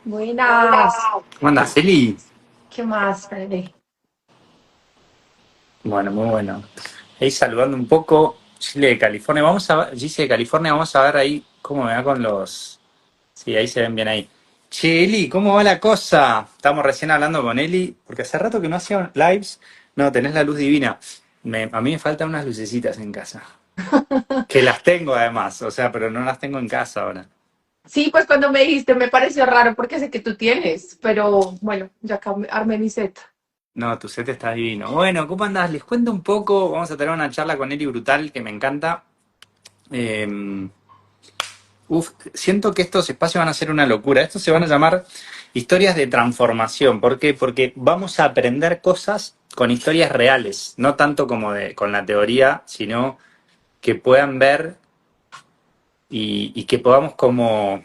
Buenas. ¿Cómo andás, Eli? ¿Qué más, Fede? Bueno, muy bueno. Ahí saludando un poco. Chile de California. Gise de California, vamos a ver ahí cómo me va con los. Sí, ahí se ven bien ahí. Che, Eli, ¿cómo va la cosa? Estamos recién hablando con Eli, porque hace rato que no hacía lives. No, tenés la luz divina. A mí me faltan unas lucecitas en casa. Que las tengo además, o sea, pero no las tengo en casa ahora. Sí, pues cuando me dijiste me pareció raro porque sé que tú tienes, pero bueno, ya acá armé mi set. No, tu set está divino. Bueno, ¿cómo andás? Les cuento un poco. Vamos a tener una charla con Eli brutal que me encanta. Eh, Siento que estos espacios van a ser una locura. Estos se van a llamar historias de transformación. ¿Por qué? Porque vamos a aprender cosas con historias reales, no tanto como con la teoría, sino que puedan ver y que podamos como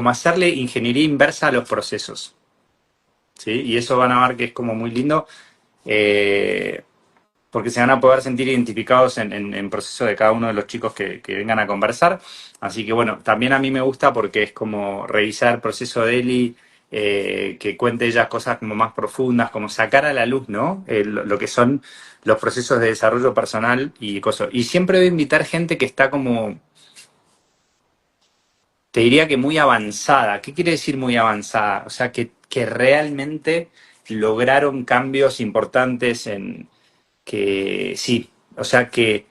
hacerle ingeniería inversa a los procesos. ¿Sí? Y eso van a ver que es como muy lindo. eh, Porque se van a poder sentir identificados en proceso de cada uno de los chicos que vengan a conversar. Así que bueno, también a mí me gusta porque es como revisar el proceso de Eli, que cuente ella cosas como más profundas, como sacar a la luz, ¿no? Lo que son los procesos de desarrollo personal y cosas. Y siempre voy a invitar gente que está como, te diría que muy avanzada. ¿Qué quiere decir muy avanzada? O sea, que realmente lograron cambios importantes en que sí, o sea que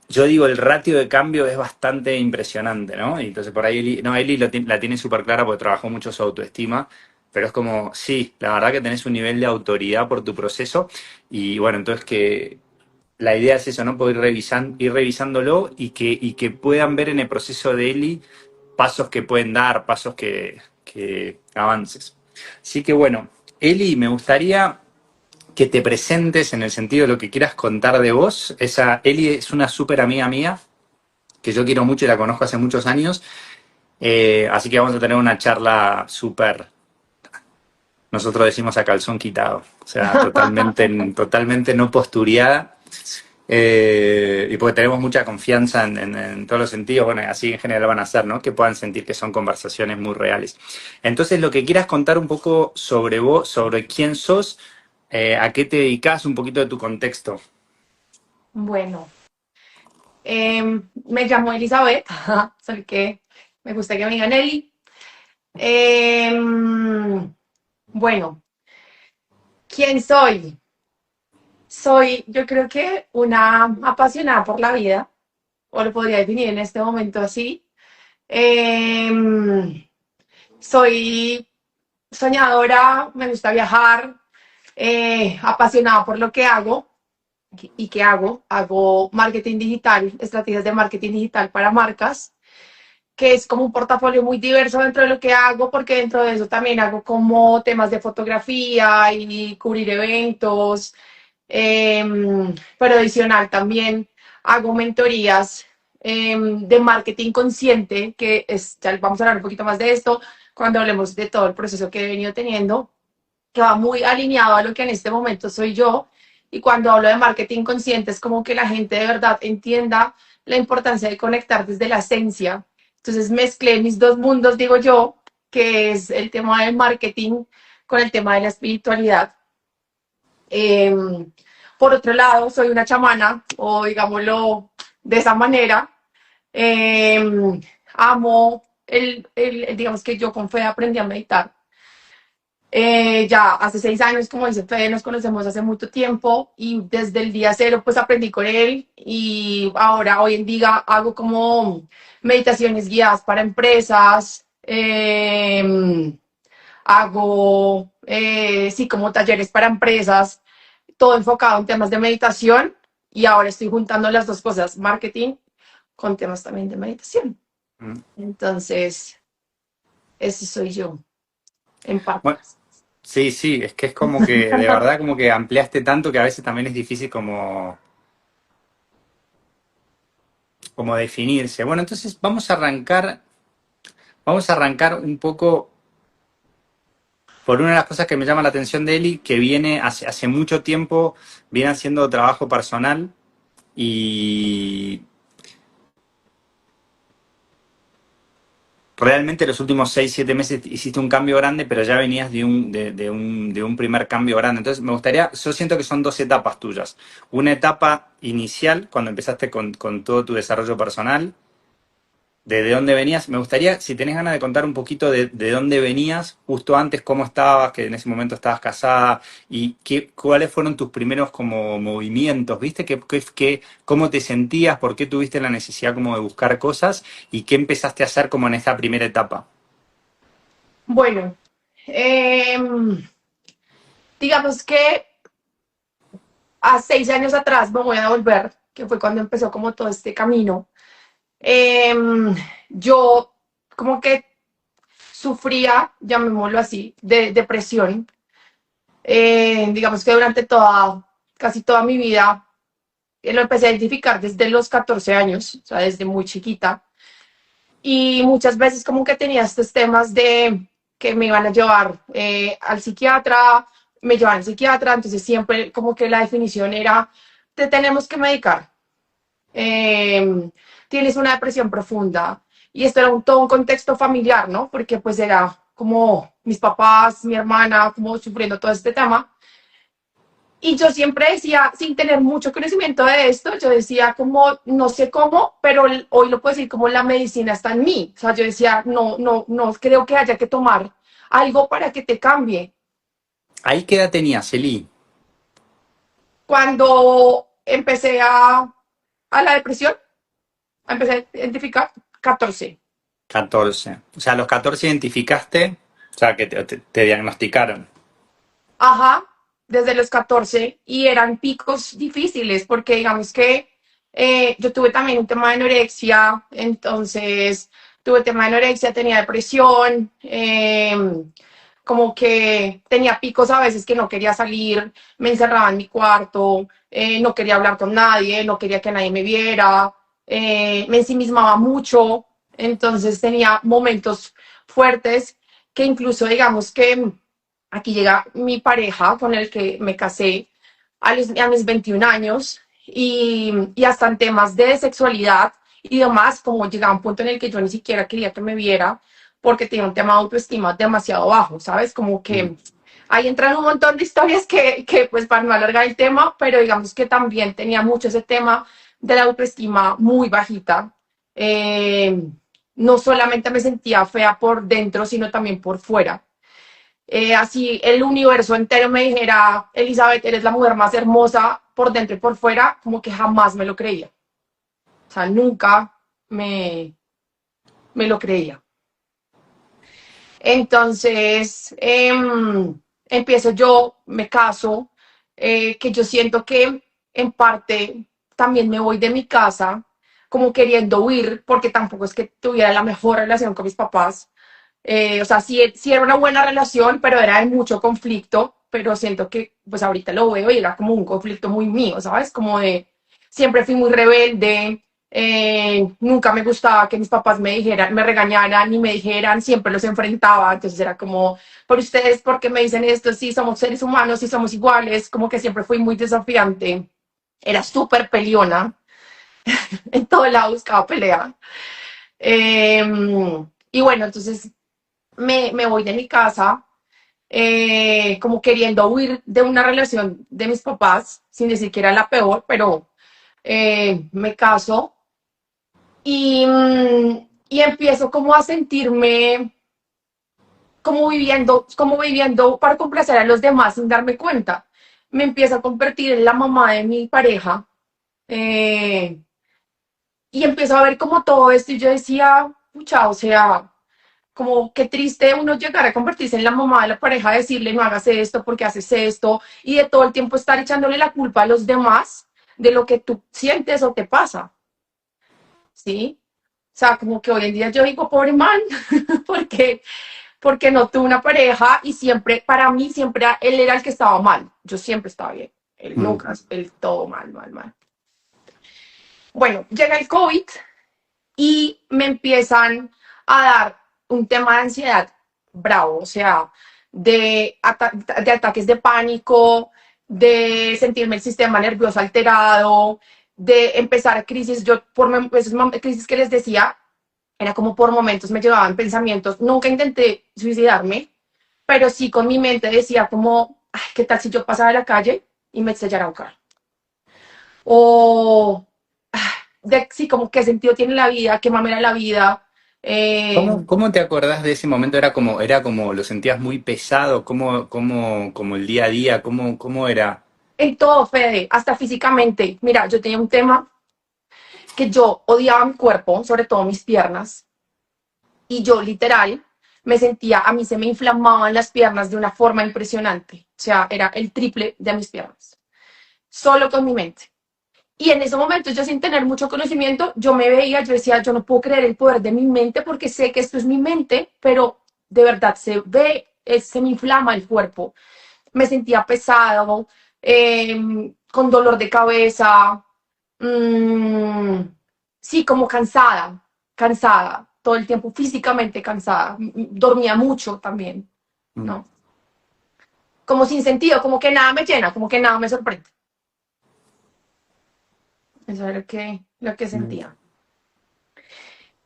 yo digo, el ratio de cambio es bastante impresionante, ¿no? Y entonces por ahí Eli la tiene súper clara porque trabajó mucho su autoestima, pero es como, sí, la verdad que tenés un nivel de autoridad por tu proceso y bueno, entonces que la idea es eso, ¿no? Poder ir revisándolo y que puedan ver en el proceso de Eli pasos que pueden dar, pasos que avances. Así que bueno, Eli, me gustaría que te presentes en el sentido de lo que quieras contar de vos. Eli es una súper amiga mía, que yo quiero mucho y la conozco hace muchos años. Así que vamos a tener una charla súper, nosotros decimos a calzón quitado, o sea, totalmente no postureada. Y porque tenemos mucha confianza en todos los sentidos, bueno, así en general van a ser, ¿no? Que puedan sentir que son conversaciones muy reales. Entonces, lo que quieras contar un poco sobre vos, sobre quién sos, a qué te dedicas, un poquito de tu contexto. Bueno, me llamo Elizabeth, solo que me gusta que me digan Eli. Bueno, ¿quién soy? Soy, yo creo que una apasionada por la vida, o lo podría definir en este momento así. Em, Soy soñadora, me gusta viajar, apasionada por lo que hago. ¿Y qué hago? Hago marketing digital, estrategias de marketing digital para marcas, que es como un portafolio muy diverso dentro de lo que hago, porque dentro de eso también hago como temas de fotografía y cubrir eventos, eh, pero adicional también hago mentorías de marketing consciente, que es, ya vamos a hablar un poquito más de esto cuando hablemos de todo el proceso que he venido teniendo, que va muy alineado a lo que en este momento soy yo. Y cuando hablo de marketing consciente es como que la gente de verdad entienda la importancia de conectar desde la esencia. Entonces mezclé mis dos mundos, digo yo, que es el tema del marketing con el tema de la espiritualidad. Eh, por otro lado, soy una chamana, o digámoslo de esa manera. Eh, Amo digamos que yo con Fede aprendí a meditar. Ya hace 6 años, como dice Fede, nos conocemos hace mucho tiempo y desde el día cero pues aprendí con él y ahora hoy en día hago como meditaciones guiadas para empresas, hago sí como talleres para empresas, todo enfocado en temas de meditación y ahora estoy juntando las dos cosas, marketing con temas también de meditación. Mm. Entonces, ese soy yo en parte. Bueno, sí, sí, es que es como que de verdad como que ampliaste tanto que a veces también es difícil como definirse. Bueno, entonces vamos a arrancar un poco por una de las cosas que me llama la atención de Eli, que viene hace mucho tiempo, viene haciendo trabajo personal y realmente los últimos 6 7 meses hiciste un cambio grande, pero ya venías de un primer cambio grande. Entonces, me gustaría, yo siento que son dos etapas tuyas. Una etapa inicial, cuando empezaste con todo tu desarrollo personal, de dónde venías. Me gustaría, si tenés ganas de contar un poquito de dónde venías, justo antes, cómo estabas, que en ese momento estabas casada, y cuáles fueron tus primeros como movimientos, ¿viste? ¿Cómo te sentías? ¿Por qué tuviste la necesidad como de buscar cosas? ¿Y qué empezaste a hacer como en esta primera etapa? Bueno, digamos que a 6 años atrás me voy a volver, que fue cuando empezó como todo este camino. Yo como que sufría, llamémoslo así, de depresión. Digamos que durante casi toda mi vida, lo empecé a identificar desde los 14 años, o sea, desde muy chiquita. Y muchas veces como que tenía estos temas de que me iban a llevar al psiquiatra, me llevaban al psiquiatra, entonces siempre como que la definición era, te tenemos que medicar, eh, tienes una depresión profunda. Y esto era todo un contexto familiar, ¿no? Porque pues era como mis papás, mi hermana, como sufriendo todo este tema. Y yo siempre decía, sin tener mucho conocimiento de esto, yo decía como, no sé cómo, pero hoy lo puedo decir como la medicina está en mí. O sea, yo decía, no, no, no creo que haya que tomar algo para que te cambie. ¿Ahí qué edad tenías, Eli? Cuando empecé a la depresión, empecé a identificar 14. 14. O sea, a los 14 identificaste, o sea, que te diagnosticaron. Ajá, desde los 14 y eran picos difíciles porque digamos que yo tuve también un tema de anorexia, entonces tuve tema de anorexia, tenía depresión, como que tenía picos a veces que no quería salir, me encerraba en mi cuarto, no quería hablar con nadie, no quería que nadie me viera, me ensimismaba mucho, entonces tenía momentos fuertes que incluso digamos que aquí llega mi pareja con el que me casé a mis 21 años y hasta en temas de sexualidad y demás, como llegaba un punto en el que yo ni siquiera quería que me viera porque tenía un tema de autoestima demasiado bajo, ¿sabes? Como Mm. que ahí entran un montón de historias que pues para no alargar el tema, pero digamos que también tenía mucho ese tema de la autoestima muy bajita. Eh, no solamente me sentía fea por dentro, sino también por fuera. Así el universo entero me dijera, Elizabeth, eres la mujer más hermosa por dentro y por fuera, como que jamás me lo creía. O sea, nunca me, me lo creía. Entonces, empiezo yo, me caso, que yo siento que en parte también me voy de mi casa, como queriendo huir, porque tampoco es que tuviera la mejor relación con mis papás. O sea, sí era una buena relación, pero era de mucho conflicto, pero siento que pues ahorita lo veo y era como un conflicto muy mío, ¿sabes? Como de, siempre fui muy rebelde, nunca me gustaba que mis papás me dijeran, me regañaran ni me dijeran, siempre los enfrentaba, entonces era como, por ustedes, ¿por qué me dicen esto? Sí, somos seres humanos, sí somos iguales, como que siempre fui muy desafiante, era súper peleona, en todo lado buscaba pelea. Eh, y bueno, entonces me voy de mi casa, como queriendo huir de una relación de mis papás, sin decir que era la peor, pero me caso y empiezo como a sentirme como viviendo para complacer a los demás sin darme cuenta. Me empiezo a convertir en la mamá de mi pareja eh, y empiezo a ver como todo esto y yo decía, pucha, o sea, como qué triste uno llegar a convertirse en la mamá de la pareja, decirle no hagas esto porque haces esto y de todo el tiempo estar echándole la culpa a los demás de lo que tú sientes o te pasa, ¿sí? O sea, como que hoy en día yo digo, pobre man, porque, porque no tuve una pareja y siempre, para mí, siempre él era el que estaba mal. Yo siempre estaba bien. Él Mm. nunca, él todo mal, mal, mal. Bueno, llega el COVID y me empiezan a dar un tema de ansiedad bravo, o sea, de ataques de pánico, de sentirme el sistema nervioso alterado, de empezar crisis, yo por esas crisis que les decía, Era como por momentos me llevaban pensamientos. Nunca intenté suicidarme, pero sí con mi mente decía como, ay, ¿qué tal si yo pasara a la calle y me estrellara un carro? O, sí, como qué sentido tiene la vida, qué mamera la vida. Eh, ¿Cómo te acordás de ese momento? Era como, lo sentías muy pesado, como el día a día, cómo era? en todo, Fede, hasta físicamente. Mira, yo tenía un tema que yo odiaba mi cuerpo, sobre todo mis piernas, y yo literal me sentía, a mí se me inflamaban las piernas de una forma impresionante. O sea, era el triple de mis piernas, solo con mi mente. Y en ese momento, yo sin tener mucho conocimiento, yo me veía, yo decía, yo no puedo creer el poder de mi mente porque sé que esto es mi mente, pero de verdad se ve, se me inflama el cuerpo. Me sentía pesado, con dolor de cabeza, mmm, sí, como cansada, cansada, todo el tiempo físicamente cansada. Dormía mucho también, Mm, ¿no? Como sin sentido, como que nada me llena, como que nada me sorprende. Eso era lo que mm. sentía.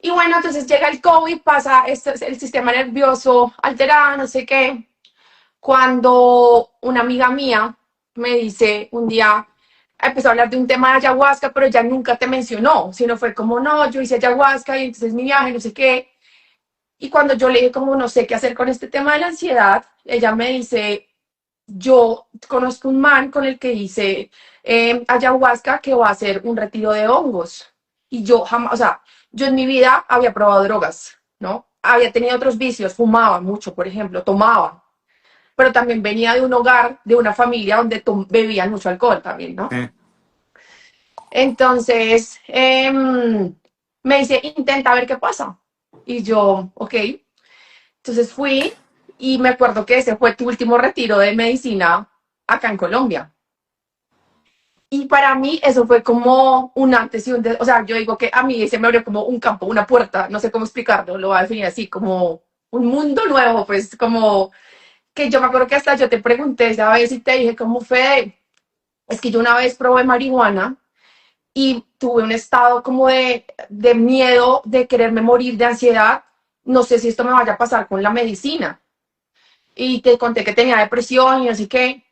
Y bueno, entonces llega el COVID, pasa el sistema nervioso alterado, no sé qué. Cuando una amiga mía me dice un día, empezó a hablar de un tema de ayahuasca, pero ella nunca te mencionó, sino fue como, no, yo hice ayahuasca y entonces mi viaje, no sé qué. Y cuando yo le dije como no sé qué hacer con este tema de la ansiedad, ella me dice, yo conozco un man con el que hice ayahuasca que va a hacer un retiro de hongos. Y yo jamás, o sea, yo en mi vida había probado drogas, ¿no? Había tenido otros vicios, fumaba mucho, por ejemplo, tomaba, pero también venía de un hogar, de una familia donde bebían mucho alcohol también, ¿no? Eh, Entonces, me dice, intenta ver qué pasa. Y yo, ok. Entonces fui y me acuerdo que ese fue tu último retiro de medicina acá en Colombia. Y para mí eso fue como un antes y un después. O sea, yo digo que a mí se me abrió como un campo, una puerta, no sé cómo explicarlo, lo voy a definir así, como un mundo nuevo, pues como que yo me acuerdo que hasta yo te pregunté esa vez y te dije como Fede, es que yo una vez probé marihuana y tuve un estado como de miedo, de quererme morir, de ansiedad. No sé si esto me vaya a pasar con la medicina. Y te conté que tenía depresión y así que,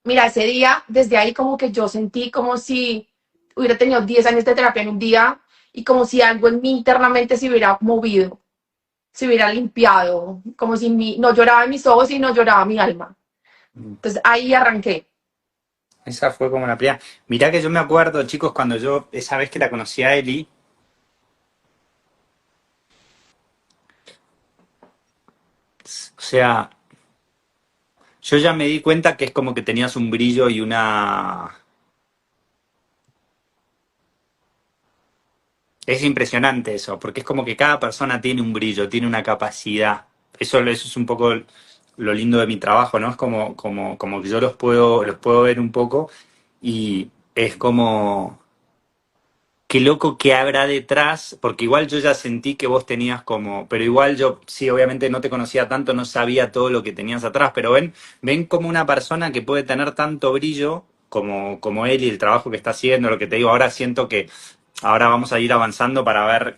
mira, ese día, desde ahí como que yo sentí como si hubiera tenido 10 años de terapia en un día y como si algo en mí internamente se hubiera movido, se hubiera limpiado, como si no lloraba en mis ojos y no lloraba mi alma. mm. Entonces ahí arranqué. Esa fue como la primera. Mirá que yo me acuerdo, chicos, cuando yo, esa vez que la conocí a Eli, o sea, yo ya me di cuenta que es como que tenías un brillo y una... Es impresionante eso, porque es como que cada persona tiene un brillo, tiene una capacidad. Eso es un poco lo lindo de mi trabajo, ¿no? Es como que yo los puedo ver un poco y es como, qué loco que habrá detrás, porque igual yo ya sentí que vos tenías como, pero igual yo sí, obviamente no te conocía tanto, no sabía todo lo que tenías atrás, pero ven como una persona que puede tener tanto brillo como él y el trabajo que está haciendo, lo que te digo, ahora siento que ahora vamos a ir avanzando para ver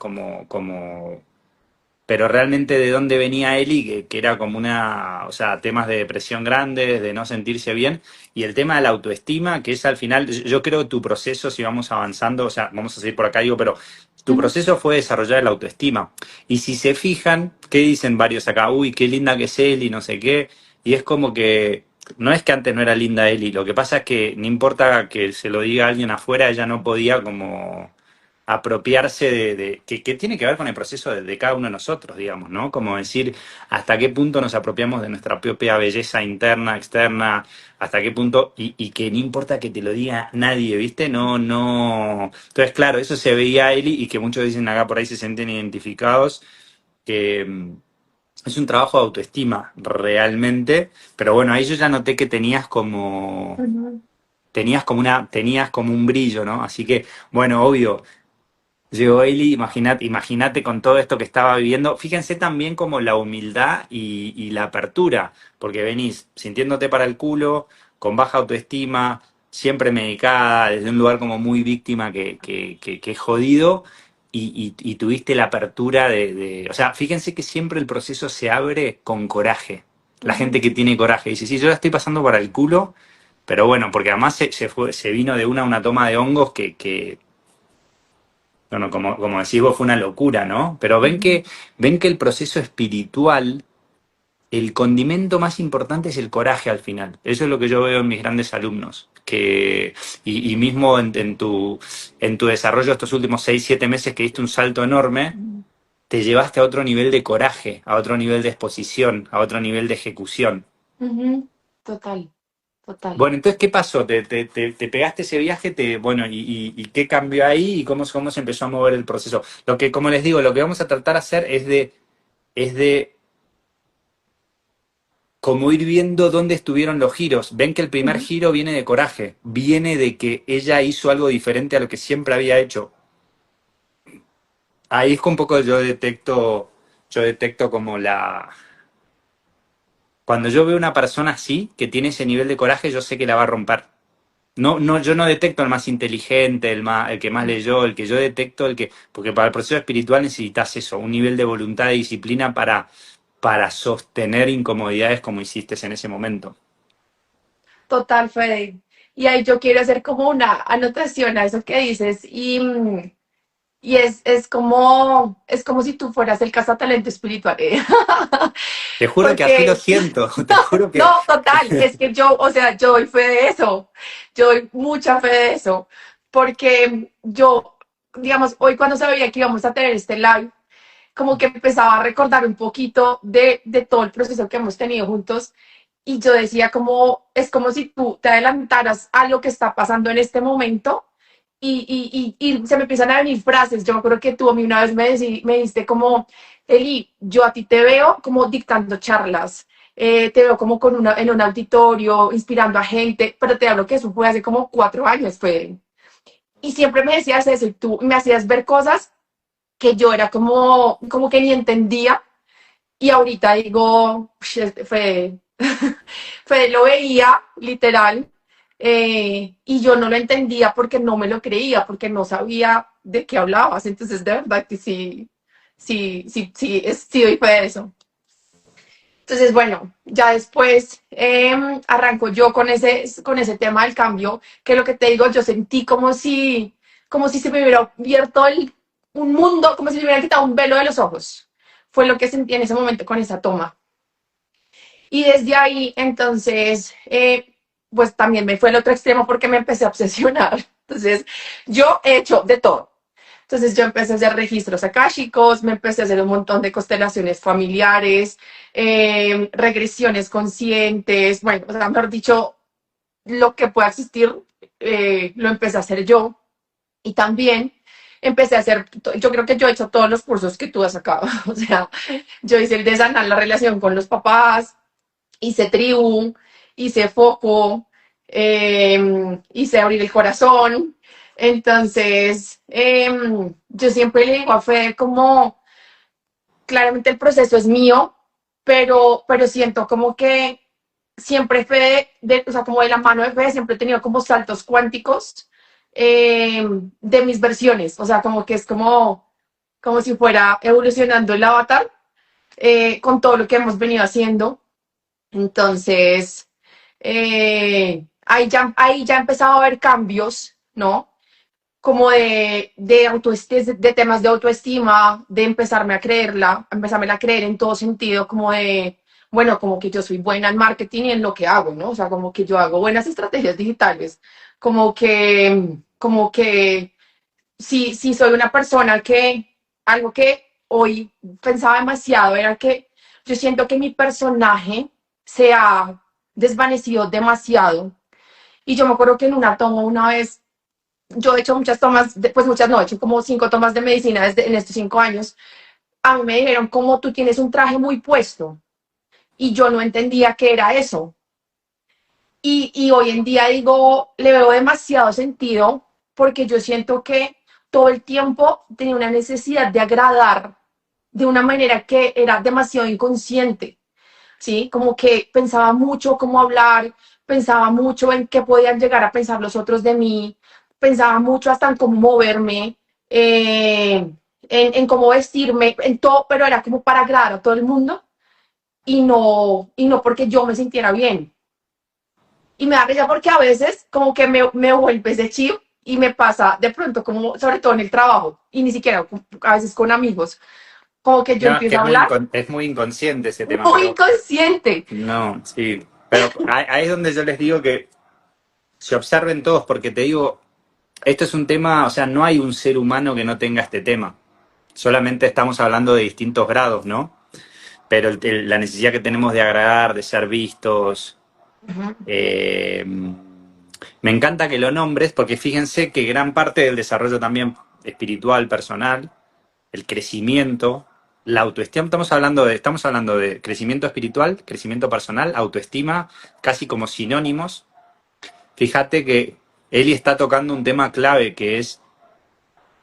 pero realmente de dónde venía Eli, que era como o sea, temas de depresión grandes, de no sentirse bien, y el tema de la autoestima, que es al final, yo creo que tu proceso, si vamos avanzando, o sea, vamos a seguir por acá, digo, pero tu Ujú. proceso fue desarrollar la autoestima. Y si se fijan, ¿qué dicen varios acá? Uy, qué linda que es Eli, no sé qué, y es como que... No es que antes no era linda Eli, lo que pasa es que no importa que se lo diga a alguien afuera, ella no podía como apropiarse que tiene que ver con el proceso de cada uno de nosotros, digamos, ¿no? Como decir hasta qué punto nos apropiamos de nuestra propia belleza interna, externa, hasta qué punto, y que no importa que te lo diga nadie, ¿viste? No, no. Entonces, claro, eso se veía a Eli y que muchos dicen acá por ahí se sienten identificados, que es un trabajo de autoestima realmente, pero bueno, ahí yo ya noté que Ujú. tenías como un brillo, ¿no? Así que, bueno, obvio, llegó Eli, imagínate con todo esto que estaba viviendo. Fíjense también como la humildad y la apertura, porque venís sintiéndote para el culo, con baja autoestima, siempre medicada, desde un lugar como muy víctima que es jodido, y tuviste la apertura o sea, fíjense que siempre el proceso se abre con coraje. La gente Ujú. que tiene coraje dice, sí, yo la estoy pasando por el culo, pero bueno, porque además se vino de una toma de hongos bueno, como decís vos, fue una locura, ¿no? Pero Ujú. ven que el proceso espiritual, el condimento más importante es el coraje al final. Eso es lo que yo veo en mis grandes alumnos. Y mismo en tu desarrollo estos últimos 6 7 meses que diste un salto enorme, te llevaste a otro nivel de coraje, a otro nivel de exposición, a otro nivel de ejecución. Ujú. Total, total. Bueno, entonces, ¿qué pasó? ¿Te pegaste ese viaje? Bueno, ¿y qué cambió ahí? ¿Y cómo se empezó a mover el proceso? Lo que, como les digo, lo que vamos a tratar de hacer es de como ir viendo dónde estuvieron los giros. Ven que el primer Ujú. giro viene de coraje, viene de que ella hizo algo diferente a lo que siempre había hecho. Ahí es que un poco yo detecto como cuando yo veo una persona así, que tiene ese nivel de coraje, yo sé que la va a romper. No, no, yo no detecto el más inteligente, el que más leyó, el que yo detecto, porque para el proceso espiritual necesitas eso, un nivel de voluntad y disciplina para sostener incomodidades como hiciste en ese momento. Total, Fede. Y ahí yo quiero hacer como una anotación a eso que dices. Y es como si tú fueras el cazatalento espiritual. Te juro que así lo Porque, siento, te juro que no, total, es que yo, o sea, yo doy fe de eso. Yo doy mucha fe de eso. Porque yo, digamos, hoy cuando sabía que íbamos a tener este live, como que empezaba a recordar un poquito de todo el proceso que hemos tenido juntos y yo decía como, es como si tú te adelantaras a lo que está pasando en este momento y se me empiezan a venir frases. Yo me acuerdo que tú a mí una vez me diste como, Eli, yo a ti te veo como dictando charlas, te veo como en un auditorio, inspirando a gente, pero te hablo que eso fue hace como 4 años, fue. Y siempre me decías eso y tú me hacías ver cosas que yo era como que ni entendía y ahorita digo, fue, fue, lo veía literal y yo no lo entendía porque no me lo creía, porque no sabía de qué hablabas. Entonces, de verdad que sí, sí, sí, sí, sí doy fe de eso. Entonces, bueno, ya después arranco yo con ese tema del cambio, que lo que te digo, yo sentí como si se me hubiera abierto un mundo, como si me hubiera quitado un velo de los ojos. Fue lo que sentí en ese momento con esa toma. Y desde ahí, entonces, pues también me fue el otro extremo porque me empecé a obsesionar. Entonces, yo he hecho de todo. Entonces yo empecé a hacer registros akáshicos, me empecé a hacer un montón de constelaciones familiares, regresiones conscientes, bueno, o sea, mejor dicho, lo que pueda existir, lo empecé a hacer yo. Y también empecé a hacer, yo creo que yo he hecho todos los cursos que tú has sacado. O sea, yo hice el de sanar la relación con los papás, hice tribu, hice foco, hice abrir el corazón. Entonces, yo siempre le digo a Fede como, claramente el proceso es mío, pero siento como que siempre Fede, o sea, como de la mano de Fede, siempre he tenido como saltos cuánticos de mis versiones, o sea, como que es como si fuera evolucionando el avatar con todo lo que hemos venido haciendo. Entonces, ahí ya empezaba a haber cambios, ¿no? Como de temas de autoestima, de empezarme a creer en todo sentido, como de, bueno, como que yo soy buena en marketing y en lo que hago, ¿no? O sea, como que yo hago buenas estrategias digitales, como que sí, sí soy una persona algo que hoy pensaba demasiado era que yo siento que mi personaje se ha desvanecido demasiado. Y yo me acuerdo que en una toma una vez, yo he hecho muchas tomas, pues muchas no, he hecho como 5 tomas de medicina en estos 5 años. A mí me dijeron, como tú tienes un traje muy puesto. Y yo no entendía qué era eso. Y hoy en día digo, le veo demasiado sentido porque yo siento que todo el tiempo tenía una necesidad de agradar de una manera que era demasiado inconsciente, ¿sí? Como que pensaba mucho cómo hablar, pensaba mucho en qué podían llegar a pensar los otros de mí, pensaba mucho hasta en cómo moverme. en cómo vestirme, en todo, pero era como para agradar a todo el mundo y no porque yo me sintiera bien. Y me da risa porque a veces como que me vuelve ese chip y me pasa de pronto como, sobre todo en el trabajo, y ni siquiera a veces con amigos, como que yo No, es que empiezo a hablar es muy inconsciente ese tema, muy pero inconsciente. no, sí. Pero ahí es donde yo les digo que se observen todos, porque te digo, esto es un tema, o sea, no hay un ser humano que no tenga este tema. Solamente estamos hablando de distintos grados, ¿no? Pero la necesidad que tenemos de agradar, de ser vistos, Ujú. eh, me encanta que lo nombres, porque fíjense que gran parte del desarrollo también espiritual, personal, el crecimiento, la autoestima, estamos hablando de crecimiento espiritual, crecimiento personal, autoestima, casi como sinónimos. Fíjate que Eli está tocando un tema clave que es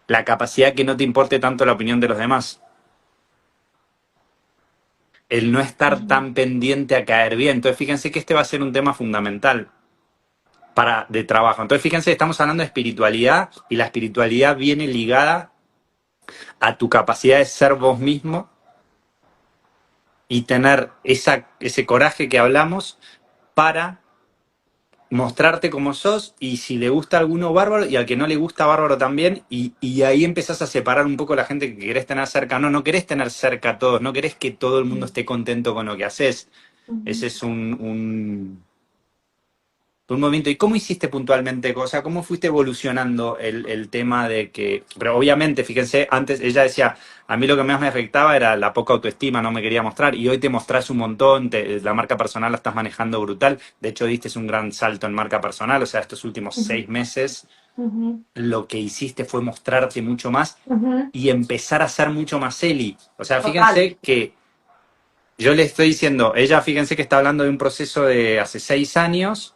la capacidad que no te importe tanto la opinión de los demás. El no estar Ujú. tan pendiente a caer bien. Entonces fíjense que este va a ser un tema fundamental de trabajo. Entonces fíjense, estamos hablando de espiritualidad y la espiritualidad viene ligada a tu capacidad de ser vos mismo y tener ese coraje que hablamos para mostrarte como sos y si le gusta a alguno bárbaro y al que no le gusta bárbaro también y ahí empezás a separar un poco la gente que querés tener cerca. No, no querés tener cerca a todos, no querés que todo el mundo esté contento con lo que haces. Ujú. Ese es un movimiento. ¿Y cómo hiciste puntualmente? O sea, ¿cómo fuiste evolucionando el tema de que, pero obviamente, fíjense, antes ella decía, a mí lo que más me afectaba era la poca autoestima, no me quería mostrar, y hoy te mostrás un montón, la marca personal la estás manejando brutal, de hecho diste un gran salto en marca personal, o sea, estos últimos Ujú. 6 meses Ujú. lo que hiciste fue mostrarte mucho más Ujú. y empezar a ser mucho más Eli. O sea, Total. fíjense que yo le estoy diciendo, ella fíjense que está hablando de un proceso de hace 6 años,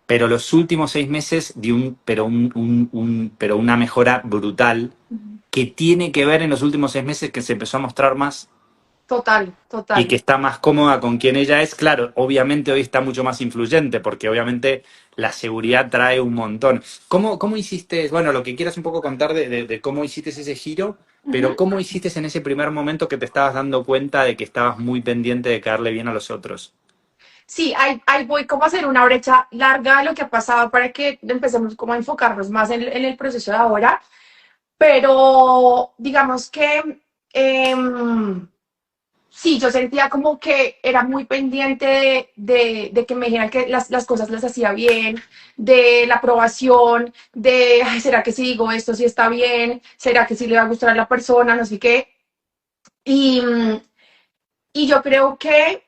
pero los últimos 6 meses de pero una mejora brutal Ujú. que tiene que ver en los últimos 6 meses que se empezó a mostrar más Total, y que total. está más cómoda con quien ella es. Claro, obviamente hoy está mucho más influyente porque obviamente la seguridad trae un montón. ¿Cómo hiciste, bueno, lo que quieras un poco contar de cómo hiciste ese giro, pero Ujú. cómo hiciste en ese primer momento que te estabas dando cuenta de que estabas muy pendiente de caerle bien a los otros? Sí, ahí voy como a hacer una brecha larga de lo que ha pasado para que empecemos como a enfocarnos más en el proceso de ahora, pero digamos que sí, yo sentía como que era muy pendiente de que me dijeran que las cosas las hacía bien, de la aprobación, de, "Ay, ¿será que si digo esto sí está bien? ¿Será que sí le va a gustar a la persona? No sé qué. Y, y yo creo que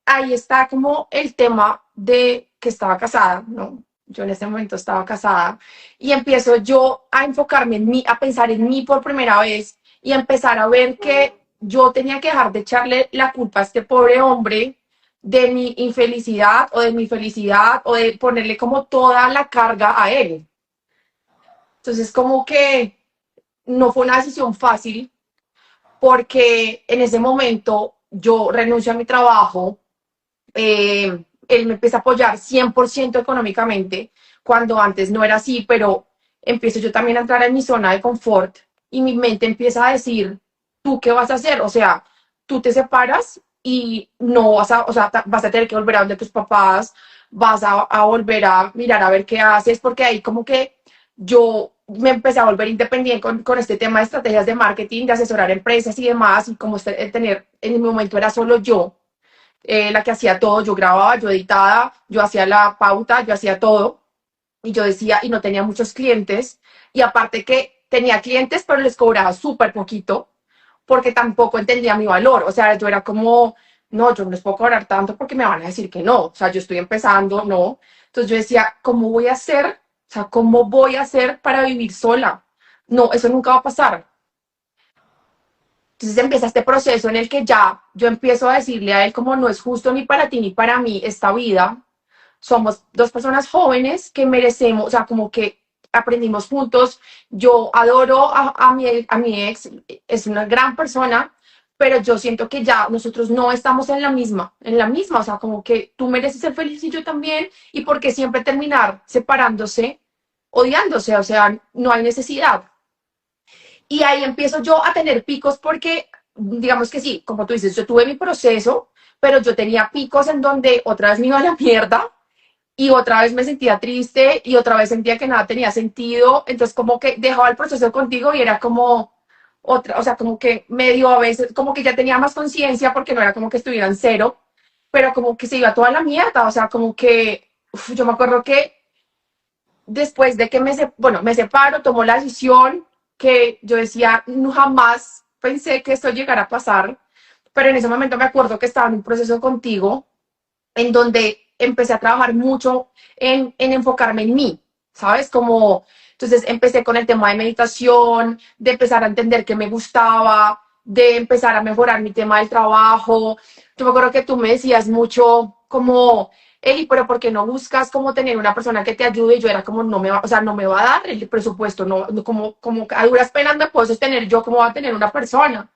ahí está como el tema de que estaba casada, ¿no? Yo en ese momento estaba casada y empiezo yo a enfocarme en mí, a pensar en mí por primera vez y a empezar a ver que yo tenía que dejar de echarle la culpa a este pobre hombre de mi infelicidad o de mi felicidad o de ponerle como toda la carga a él. Entonces como que no fue una decisión fácil porque en ese momento yo renuncio a mi trabajo, él me empieza a apoyar 100% económicamente, cuando antes no era así, pero empiezo yo también a entrar en mi zona de confort y mi mente empieza a decir, ¿tú qué vas a hacer? O sea, tú te separas y no vas a, o sea, vas a tener que volver a donde tus papás, vas a volver a mirar a ver qué haces, porque ahí como que yo me empecé a volver independiente con este tema de estrategias de marketing, de asesorar empresas y demás, y como tener, en el momento era solo yo, la que hacía todo, yo grababa, yo editaba, yo hacía la pauta, yo hacía todo y yo decía, y no tenía muchos clientes y aparte que tenía clientes pero les cobraba súper poquito porque tampoco entendía mi valor, o sea, yo era como, no, yo no les puedo cobrar tanto porque me van a decir que no, o sea, yo estoy empezando, no, entonces yo decía, ¿cómo voy a hacer? O sea, ¿cómo voy a hacer para vivir sola? No, eso nunca va a pasar. Entonces empieza este proceso en el que ya yo empiezo a decirle a él como no es justo ni para ti ni para mí esta vida. Somos dos personas jóvenes que merecemos, o sea, como que aprendimos juntos. Yo adoro a mi ex, es una gran persona, pero yo siento que ya nosotros no estamos en la misma, o sea, como que tú mereces ser feliz y yo también, y porque siempre terminar separándose, odiándose, o sea, no hay necesidad. Y ahí empiezo yo a tener picos porque, digamos que sí, como tú dices, yo tuve mi proceso, pero yo tenía picos en donde otra vez me iba a la mierda y otra vez me sentía triste y otra vez sentía que nada tenía sentido. Entonces como que dejaba el proceso contigo y era como otra, o sea, como que medio a veces, como que ya tenía más conciencia porque no era como que estuviera en cero, pero como que se iba toda la mierda, o sea, como que yo me acuerdo que después de que bueno, me separo, tomo la decisión que yo decía, no, jamás pensé que esto llegara a pasar, pero en ese momento me acuerdo que estaba en un proceso contigo en donde empecé a trabajar mucho en enfocarme en mí, ¿sabes? Como, entonces empecé con el tema de meditación, de empezar a entender qué me gustaba, de empezar a mejorar mi tema del trabajo. Yo me acuerdo que tú me decías mucho como, Eli, pero ¿por qué no buscas como tener una persona que te ayude? Y yo era como, no me va, o sea, no me va a dar el presupuesto, como a duras penas me puedo sostener yo, ¿cómo va a tener una persona?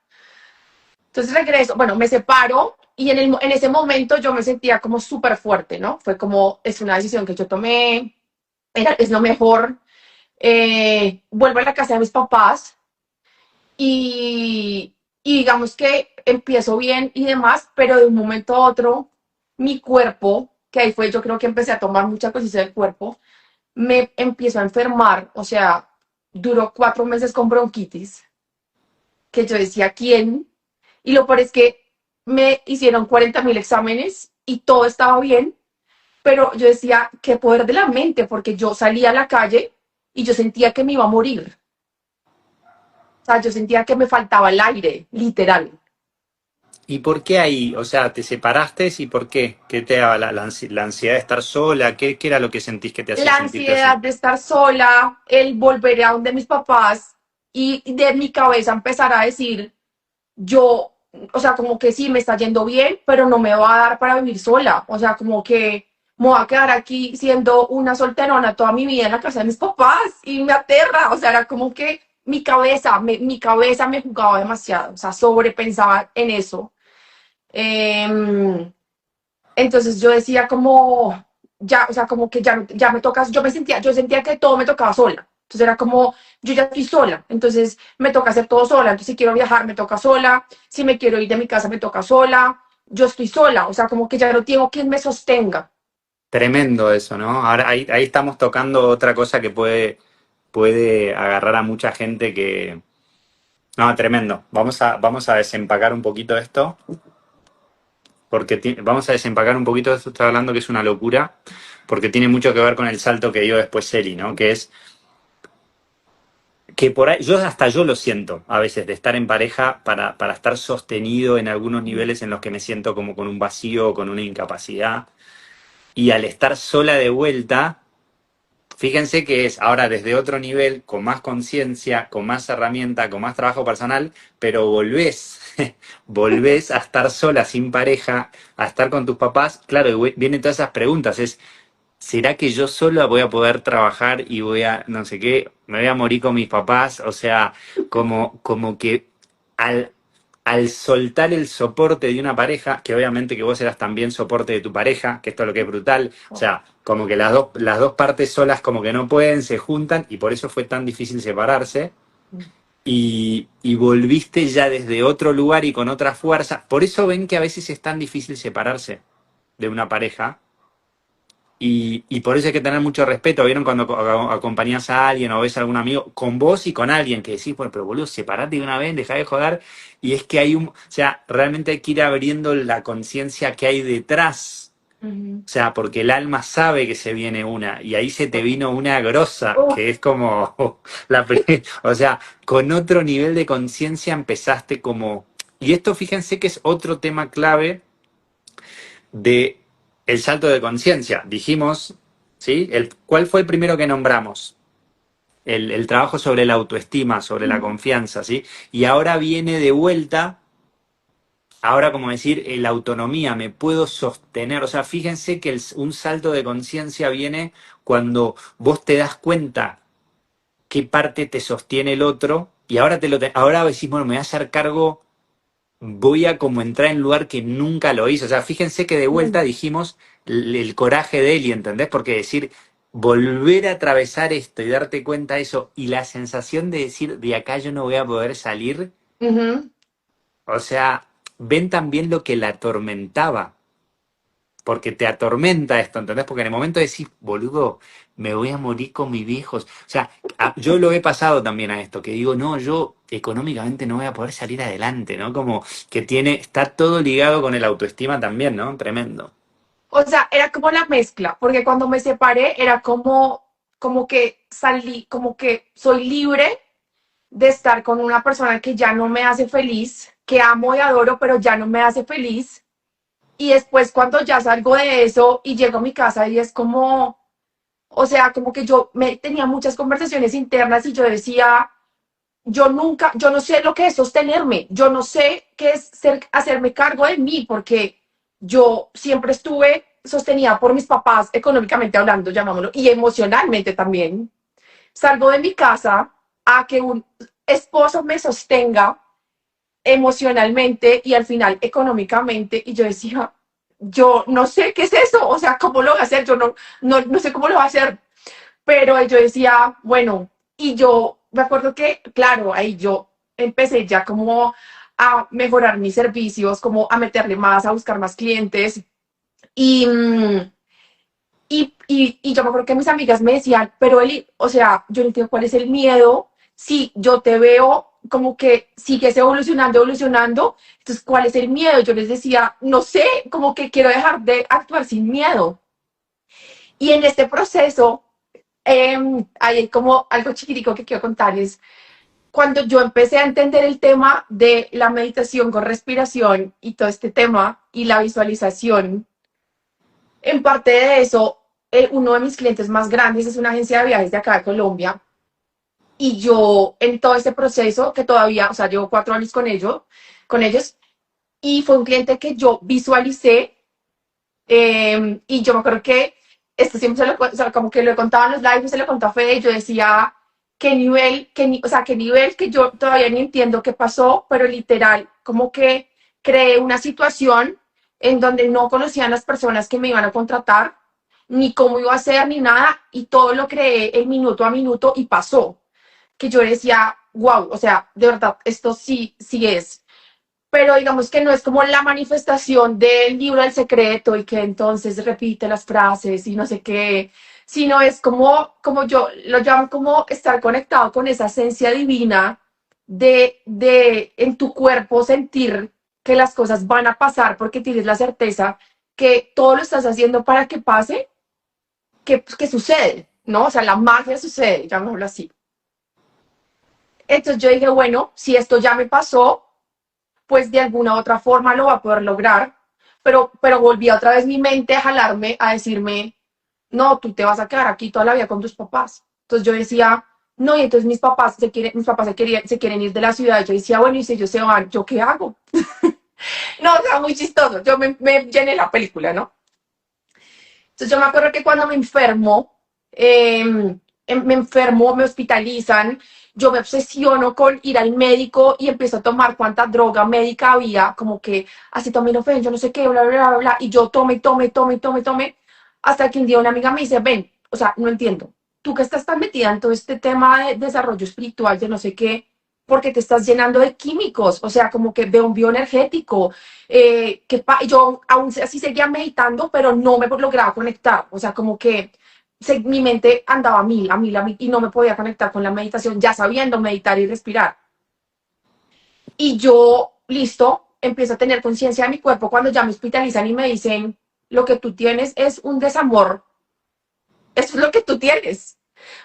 Entonces regreso, bueno, me separo y en ese momento yo me sentía como súper fuerte, ¿no? Fue como, es una decisión que yo tomé, es lo mejor. Vuelvo a la casa de mis papás y digamos que empiezo bien y demás, pero de un momento a otro, mi cuerpo, que ahí fue, yo creo que empecé a tomar mucha conciencia del cuerpo, me empiezo a enfermar, o sea, duró 4 meses con bronquitis, que yo decía, ¿quién? Y lo peor es que me hicieron 40.000 exámenes y todo estaba bien, pero yo decía, qué poder de la mente, porque yo salía a la calle y yo sentía que me iba a morir. O sea, yo sentía que me faltaba el aire, literal. ¿Y por qué ahí? O sea, ¿te separaste y por qué? ¿Qué te daba la ansiedad de estar sola? ¿Qué era lo que sentís que te hacía La sentirte ansiedad así? de estar sola, el volver a donde mis papás y de mi cabeza empezar a decir, yo, o sea, como que sí, me está yendo bien, pero no me va a dar para vivir sola. O sea, como que me voy a quedar aquí siendo una solterona toda mi vida en la casa de mis papás y me aterra. O sea, era como que mi cabeza me jugaba demasiado. O sea, sobrepensaba en eso. Entonces yo decía como, ya, o sea, como que ya me tocas, yo sentía que todo me tocaba sola. Entonces era como, yo ya estoy sola, entonces me toca hacer todo sola. Entonces si quiero viajar, me toca sola. Si me quiero ir de mi casa, me toca sola. Yo estoy sola, o sea, como que ya no tengo quien me sostenga. Tremendo eso, ¿no? Ahora ahí estamos tocando otra cosa que puede agarrar a mucha gente que... No, tremendo. Vamos a desempacar un poquito esto, porque vamos a desempacar un poquito de esto, estoy hablando que es una locura, porque tiene mucho que ver con el salto que dio después Eli, ¿no? Que es que por ahí, hasta yo lo siento a veces, de estar en pareja para estar sostenido en algunos niveles en los que me siento como con un vacío, con una incapacidad, y al estar sola de vuelta, fíjense que es ahora desde otro nivel, con más conciencia, con más herramienta, con más trabajo personal, pero volvés, volvés a estar sola, sin pareja, a estar con tus papás. Claro, y vienen todas esas preguntas, es, ¿será que yo sola voy a poder trabajar y voy a, no sé qué, me voy a morir con mis papás? O sea, como que al, al soltar el soporte de una pareja, que obviamente que vos eras también soporte de tu pareja, que esto es lo que es brutal, o sea, como que las dos partes solas como que no pueden, se juntan y por eso fue tan difícil separarse y volviste ya desde otro lugar y con otra fuerza. Por eso ven que a veces es tan difícil separarse de una pareja y por eso hay que tener mucho respeto. ¿Vieron cuando acompañás a alguien o ves a algún amigo con vos y con alguien que decís, bueno, pero boludo, separate de una vez, dejá de joder? Y es que hay o sea, realmente hay que ir abriendo la conciencia que hay detrás. Ujú. O sea, porque el alma sabe que se viene una y ahí se te vino una grosa, Uf, que es como, o sea, con otro nivel de conciencia empezaste como... Y esto fíjense que es otro tema clave de el salto de conciencia. Dijimos, ¿sí? ¿Cuál fue el primero que nombramos? El trabajo sobre la autoestima, sobre la confianza, ¿sí? Y ahora viene de vuelta, ahora como decir, la autonomía, me puedo sostener. O sea, fíjense que un salto de conciencia viene cuando vos te das cuenta qué parte te sostiene el otro y ahora, ahora decís, bueno, me voy a hacer cargo, voy a como entrar en un lugar que nunca lo hizo. O sea, fíjense que de vuelta dijimos el coraje de él, ¿entendés? Porque decir, volver a atravesar esto y darte cuenta de eso y la sensación de decir, de acá yo no voy a poder salir, Ujú. o sea, ven también lo que la atormentaba, porque te atormenta esto, ¿entendés? Porque en el momento de decir, boludo, me voy a morir con mis viejos, o sea, yo lo he pasado también a esto, que digo, no, yo económicamente no voy a poder salir adelante, ¿no? Como que está todo ligado con el autoestima también, ¿no? Tremendo. O sea, era como la mezcla, porque cuando me separé era como que salí, como que soy libre de estar con una persona que ya no me hace feliz, que amo y adoro, pero ya no me hace feliz. Y después cuando ya salgo de eso y llego a mi casa y es como, o sea, como que yo me tenía muchas conversaciones internas y yo decía, yo nunca, yo no sé lo que es sostenerme, yo no sé qué es hacerme cargo de mí, porque yo siempre estuve sostenida por mis papás, económicamente hablando, llamámoslo, y emocionalmente también. Salgo de mi casa a que un esposo me sostenga emocionalmente y al final económicamente, y yo decía, yo no sé qué es eso, o sea, ¿cómo lo voy a hacer? Yo no sé cómo lo voy a hacer, pero yo decía, bueno, y yo me acuerdo que, claro, ahí yo empecé ya como a mejorar mis servicios, como a meterle más, a buscar más clientes. Y, y yo me acuerdo que mis amigas me decían, pero Eli, o sea, yo no entiendo cuál es el miedo. Si yo te veo como que sigues evolucionando, evolucionando, entonces, ¿cuál es el miedo? Yo les decía, no sé, como que quiero dejar de actuar sin miedo. Y en este proceso, hay como algo chiquitico que quiero contarles. Cuando yo empecé a entender el tema de la meditación con respiración y todo este tema y la visualización, en parte de eso, uno de mis clientes más grandes es una agencia de viajes de acá de Colombia. Y yo en todo este proceso, que todavía, o sea, llevo 4 años con ellos, y fue un cliente que yo visualicé. Y yo me acuerdo que esto siempre o sea, como que lo he contado en los lives, se lo contó a Fede, y yo decía, qué nivel, o sea, qué nivel que yo todavía ni entiendo qué pasó, pero literal, como que creé una situación en donde no conocían las personas que me iban a contratar, ni cómo iba a ser, ni nada, y todo lo creé el minuto a minuto y pasó. Que yo decía, wow, o sea, de verdad, esto sí, sí es, pero digamos que no es como la manifestación del libro del secreto y que entonces repite las frases y no sé qué, sino es como yo lo llamo como estar conectado con esa esencia divina de en tu cuerpo sentir que las cosas van a pasar porque tienes la certeza que todo lo estás haciendo para que pase, que sucede, ¿no? O sea, la magia sucede, llamémoslo así. Entonces yo dije, bueno, si esto ya me pasó, pues de alguna u otra forma lo va a poder lograr, pero volví otra vez mi mente a jalarme, a decirme, no, tú te vas a quedar aquí toda la vida con tus papás. Entonces yo decía, no, y entonces mis papás se quieren ir de la ciudad. Yo decía, bueno, y si ellos se van, ¿yo qué hago? No, o sea, muy chistoso. Yo me llené la película, ¿no? Entonces yo me acuerdo que cuando me enfermo, me hospitalizan, yo me obsesiono con ir al médico y empiezo a tomar cuánta droga médica había, como que acetaminofén, yo no sé qué, bla, bla, bla, bla, y yo tome, hasta que un día una amiga me dice, ven, o sea, no entiendo, tú que estás tan metida en todo este tema de desarrollo espiritual, de no sé qué, porque te estás llenando de químicos, o sea, como que veo un bioenergético, yo aún así seguía meditando, pero no me lograba conectar, o sea, como que mi mente andaba a mil, y no me podía conectar con la meditación, ya sabiendo meditar y respirar. Y yo, listo, empiezo a tener conciencia de mi cuerpo cuando ya me hospitalizan y me dicen, lo que tú tienes es un desamor, eso es lo que tú tienes.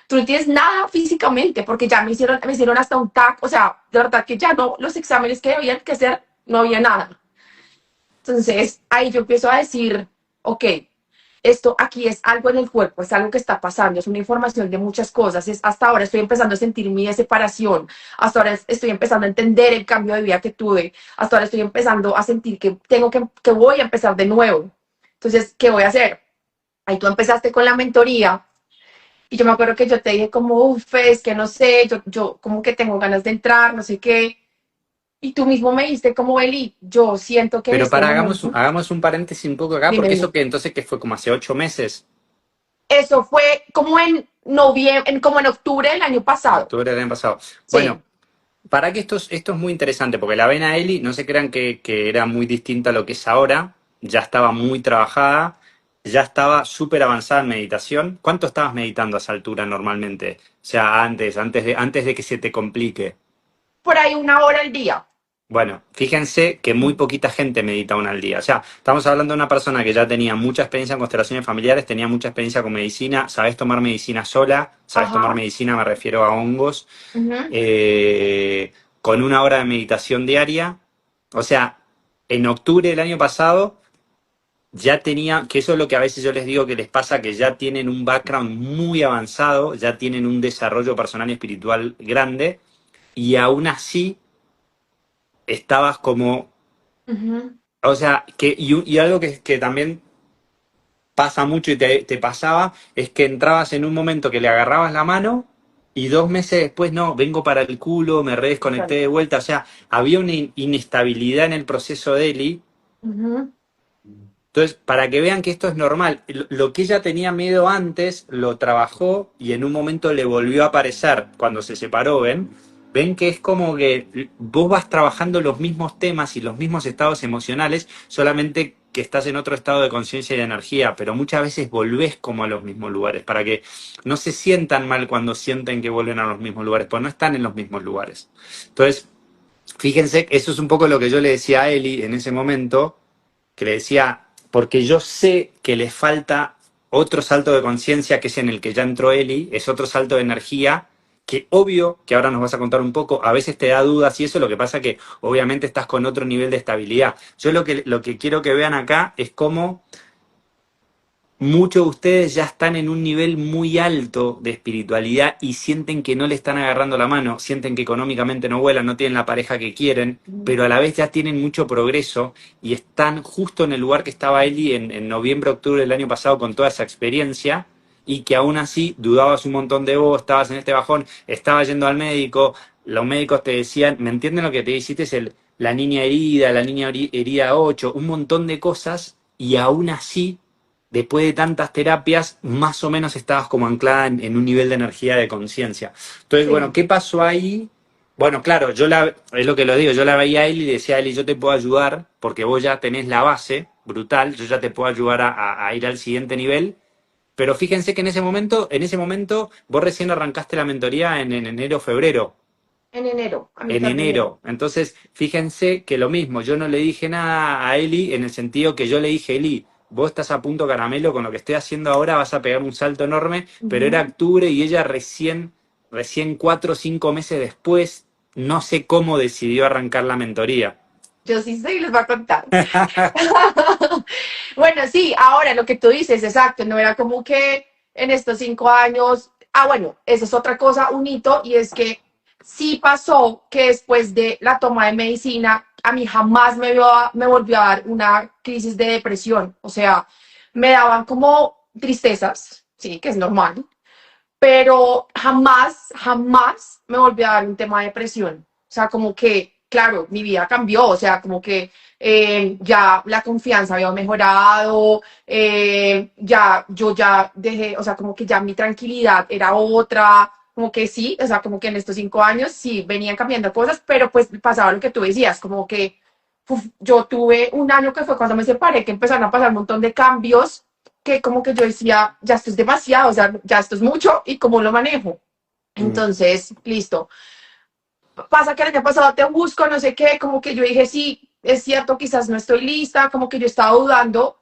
Tú no tienes nada físicamente, porque ya me hicieron hasta un TAC, o sea, de verdad que ya no, los exámenes que debían que hacer, no había nada. Entonces, ahí yo empiezo a decir, ok, esto aquí es algo en el cuerpo, es algo que está pasando, es una información de muchas cosas. Hasta ahora estoy empezando a sentir mi separación, hasta ahora estoy empezando a entender el cambio de vida que tuve, hasta ahora estoy empezando a sentir que que voy a empezar de nuevo. Entonces, ¿qué voy a hacer? Ahí tú empezaste con la mentoría y yo me acuerdo que yo te dije como, uff, es que no sé, yo como que tengo ganas de entrar, no sé qué. Y tú mismo me dijiste como, Eli, yo siento que en Pero este para, hagamos, momento, hagamos un paréntesis un poco acá, dime, porque dime. eso que entonces que fue como hace 8 meses. Eso fue como en noviembre, como en octubre del año En pasado. octubre del año pasado. Bueno, Sí. para que esto es muy interesante, porque la avena Eli, no se crean que era muy distinta a lo que es ahora, ya estaba muy trabajada, ya estaba súper avanzada en meditación. ¿Cuánto estabas meditando a esa altura normalmente? O sea, antes de que se te complique. Por ahí 1 hora al día. Bueno, fíjense que muy poquita gente medita una al día. O sea, estamos hablando de una persona que ya tenía mucha experiencia en constelaciones familiares, tenía mucha experiencia con medicina, sabes tomar medicina sola, sabes tomar Ajá. medicina, me refiero a hongos, Ujú. con 1 hora de meditación diaria. O sea, en octubre del año pasado ya tenía, que eso es lo que a veces yo les digo que les pasa, que ya tienen un background muy avanzado, ya tienen un desarrollo personal y espiritual grande, y aún así estabas como, Ujú. o sea, y algo que también pasa mucho y te pasaba, es que entrabas en un momento que le agarrabas la mano y 2 meses después, no, vengo para el culo, me redesconecté Total. de vuelta. O sea, había una inestabilidad en el proceso de Eli. Ujú. Entonces, para que vean que esto es normal, lo que ella tenía miedo antes, lo trabajó y en un momento le volvió a aparecer cuando se separó, ¿ven? Ven que es como que vos vas trabajando los mismos temas y los mismos estados emocionales, solamente que estás en otro estado de conciencia y de energía, pero muchas veces volvés como a los mismos lugares, para que no se sientan mal cuando sienten que vuelven a los mismos lugares, pues no están en los mismos lugares. Entonces, fíjense, eso es un poco lo que yo le decía a Eli en ese momento, que le decía, porque yo sé que le falta otro salto de conciencia, que es en el que ya entró Eli, es otro salto de energía, que obvio, que ahora nos vas a contar un poco, a veces te da dudas y eso, lo que pasa que obviamente estás con otro nivel de estabilidad. Yo lo que quiero que vean acá es cómo muchos de ustedes ya están en un nivel muy alto de espiritualidad y sienten que no le están agarrando la mano, sienten que económicamente no vuelan, no tienen la pareja que quieren, pero a la vez ya tienen mucho progreso y están justo en el lugar que estaba Eli en noviembre, octubre del año pasado con toda esa experiencia y que aún así dudabas un montón de vos, estabas en este bajón, estabas yendo al médico, los médicos te decían, ¿me entienden lo que te hiciste? Es la niña herida, la niña herida 8, un montón de cosas y aún así después de tantas terapias, más o menos estabas como anclada en un nivel de energía de conciencia. Entonces, bueno, Sí. ¿qué pasó ahí? Bueno, claro, es lo que lo digo, yo la veía a él y decía a él, yo te puedo ayudar porque vos ya tenés la base brutal, yo ya te puedo ayudar a ir al siguiente nivel. Pero fíjense que en ese momento, vos recién arrancaste la mentoría en enero, febrero, En enero, a en mitad de enero. enero. Entonces, fíjense que lo mismo, yo no le dije nada a Eli en el sentido que yo le dije, Eli, vos estás a punto caramelo, con lo que estoy haciendo ahora vas a pegar un salto enorme, pero era Ujú. octubre y ella recién 4 o 5 meses después, no sé cómo decidió arrancar la mentoría. Yo sí sé y les voy a contar. Bueno, sí, ahora lo que tú dices, exacto, no era como que en estos 5 años, bueno, eso es otra cosa, un hito, y es que sí pasó que después de la toma de medicina, a mí jamás me volvió a dar una crisis de depresión, o sea, me daban como tristezas, sí, que es normal, pero jamás, jamás me volvió a dar un tema de depresión. O sea, como que, claro, mi vida cambió, o sea, como que ya la confianza había mejorado, ya yo ya dejé, o sea, como que ya mi tranquilidad era otra, como que sí, o sea, como que en estos 5 años sí venían cambiando cosas, pero pues pasaba lo que tú decías, como que yo tuve un año que fue cuando me separé, que empezaron a pasar un montón de cambios que como que yo decía, ya esto es demasiado, o sea, ya esto es mucho y cómo lo manejo. Mm. Entonces, listo. Pasa que el año pasado te busco, no sé qué, como que yo dije, sí, es cierto, quizás no estoy lista, como que yo estaba dudando.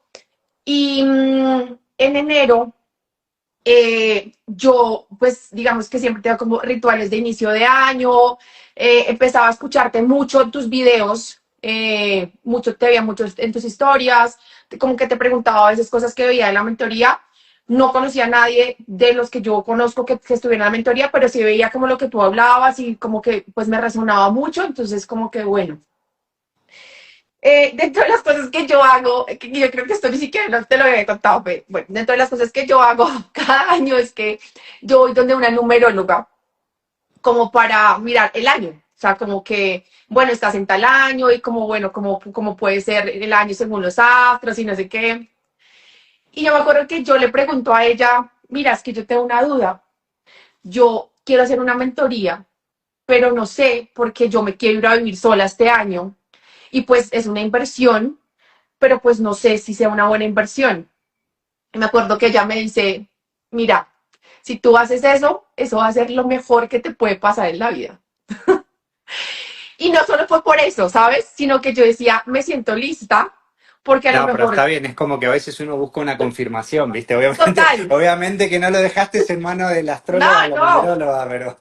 Y en enero, yo, pues, digamos que siempre tengo como rituales de inicio de año, empezaba a escucharte mucho en tus videos, mucho, te veía mucho en tus historias, como que te preguntaba a veces cosas que veía en la mentoría. No conocía a nadie de los que yo conozco que estuviera en la mentoría, pero sí veía como lo que tú hablabas y como que pues me resonaba mucho, entonces como que bueno. Dentro de las cosas que yo hago, que yo creo que esto ni siquiera no te lo había contado, pero bueno, dentro de las cosas que yo hago cada año es que yo voy donde una numeróloga como para mirar el año. O sea, como que, bueno, estás en tal año y como, bueno, como puede ser el año según los astros y no sé qué. Y yo me acuerdo que yo le pregunto a ella, mira, es que yo tengo una duda. Yo quiero hacer una mentoría, pero no sé porque yo me quiero ir a vivir sola este año y pues es una inversión, pero pues no sé si sea una buena inversión. Y me acuerdo que ella me dice, mira, si tú haces eso, eso va a ser lo mejor que te puede pasar en la vida. Y no solo fue por eso, ¿sabes? Sino que yo decía, me siento lista porque a lo No, pero está mejor, bien, es como que a veces uno busca una confirmación, ¿viste? Obviamente, total, obviamente que no lo dejaste en manos de la no, astróloga o la no, numeróloga, pero...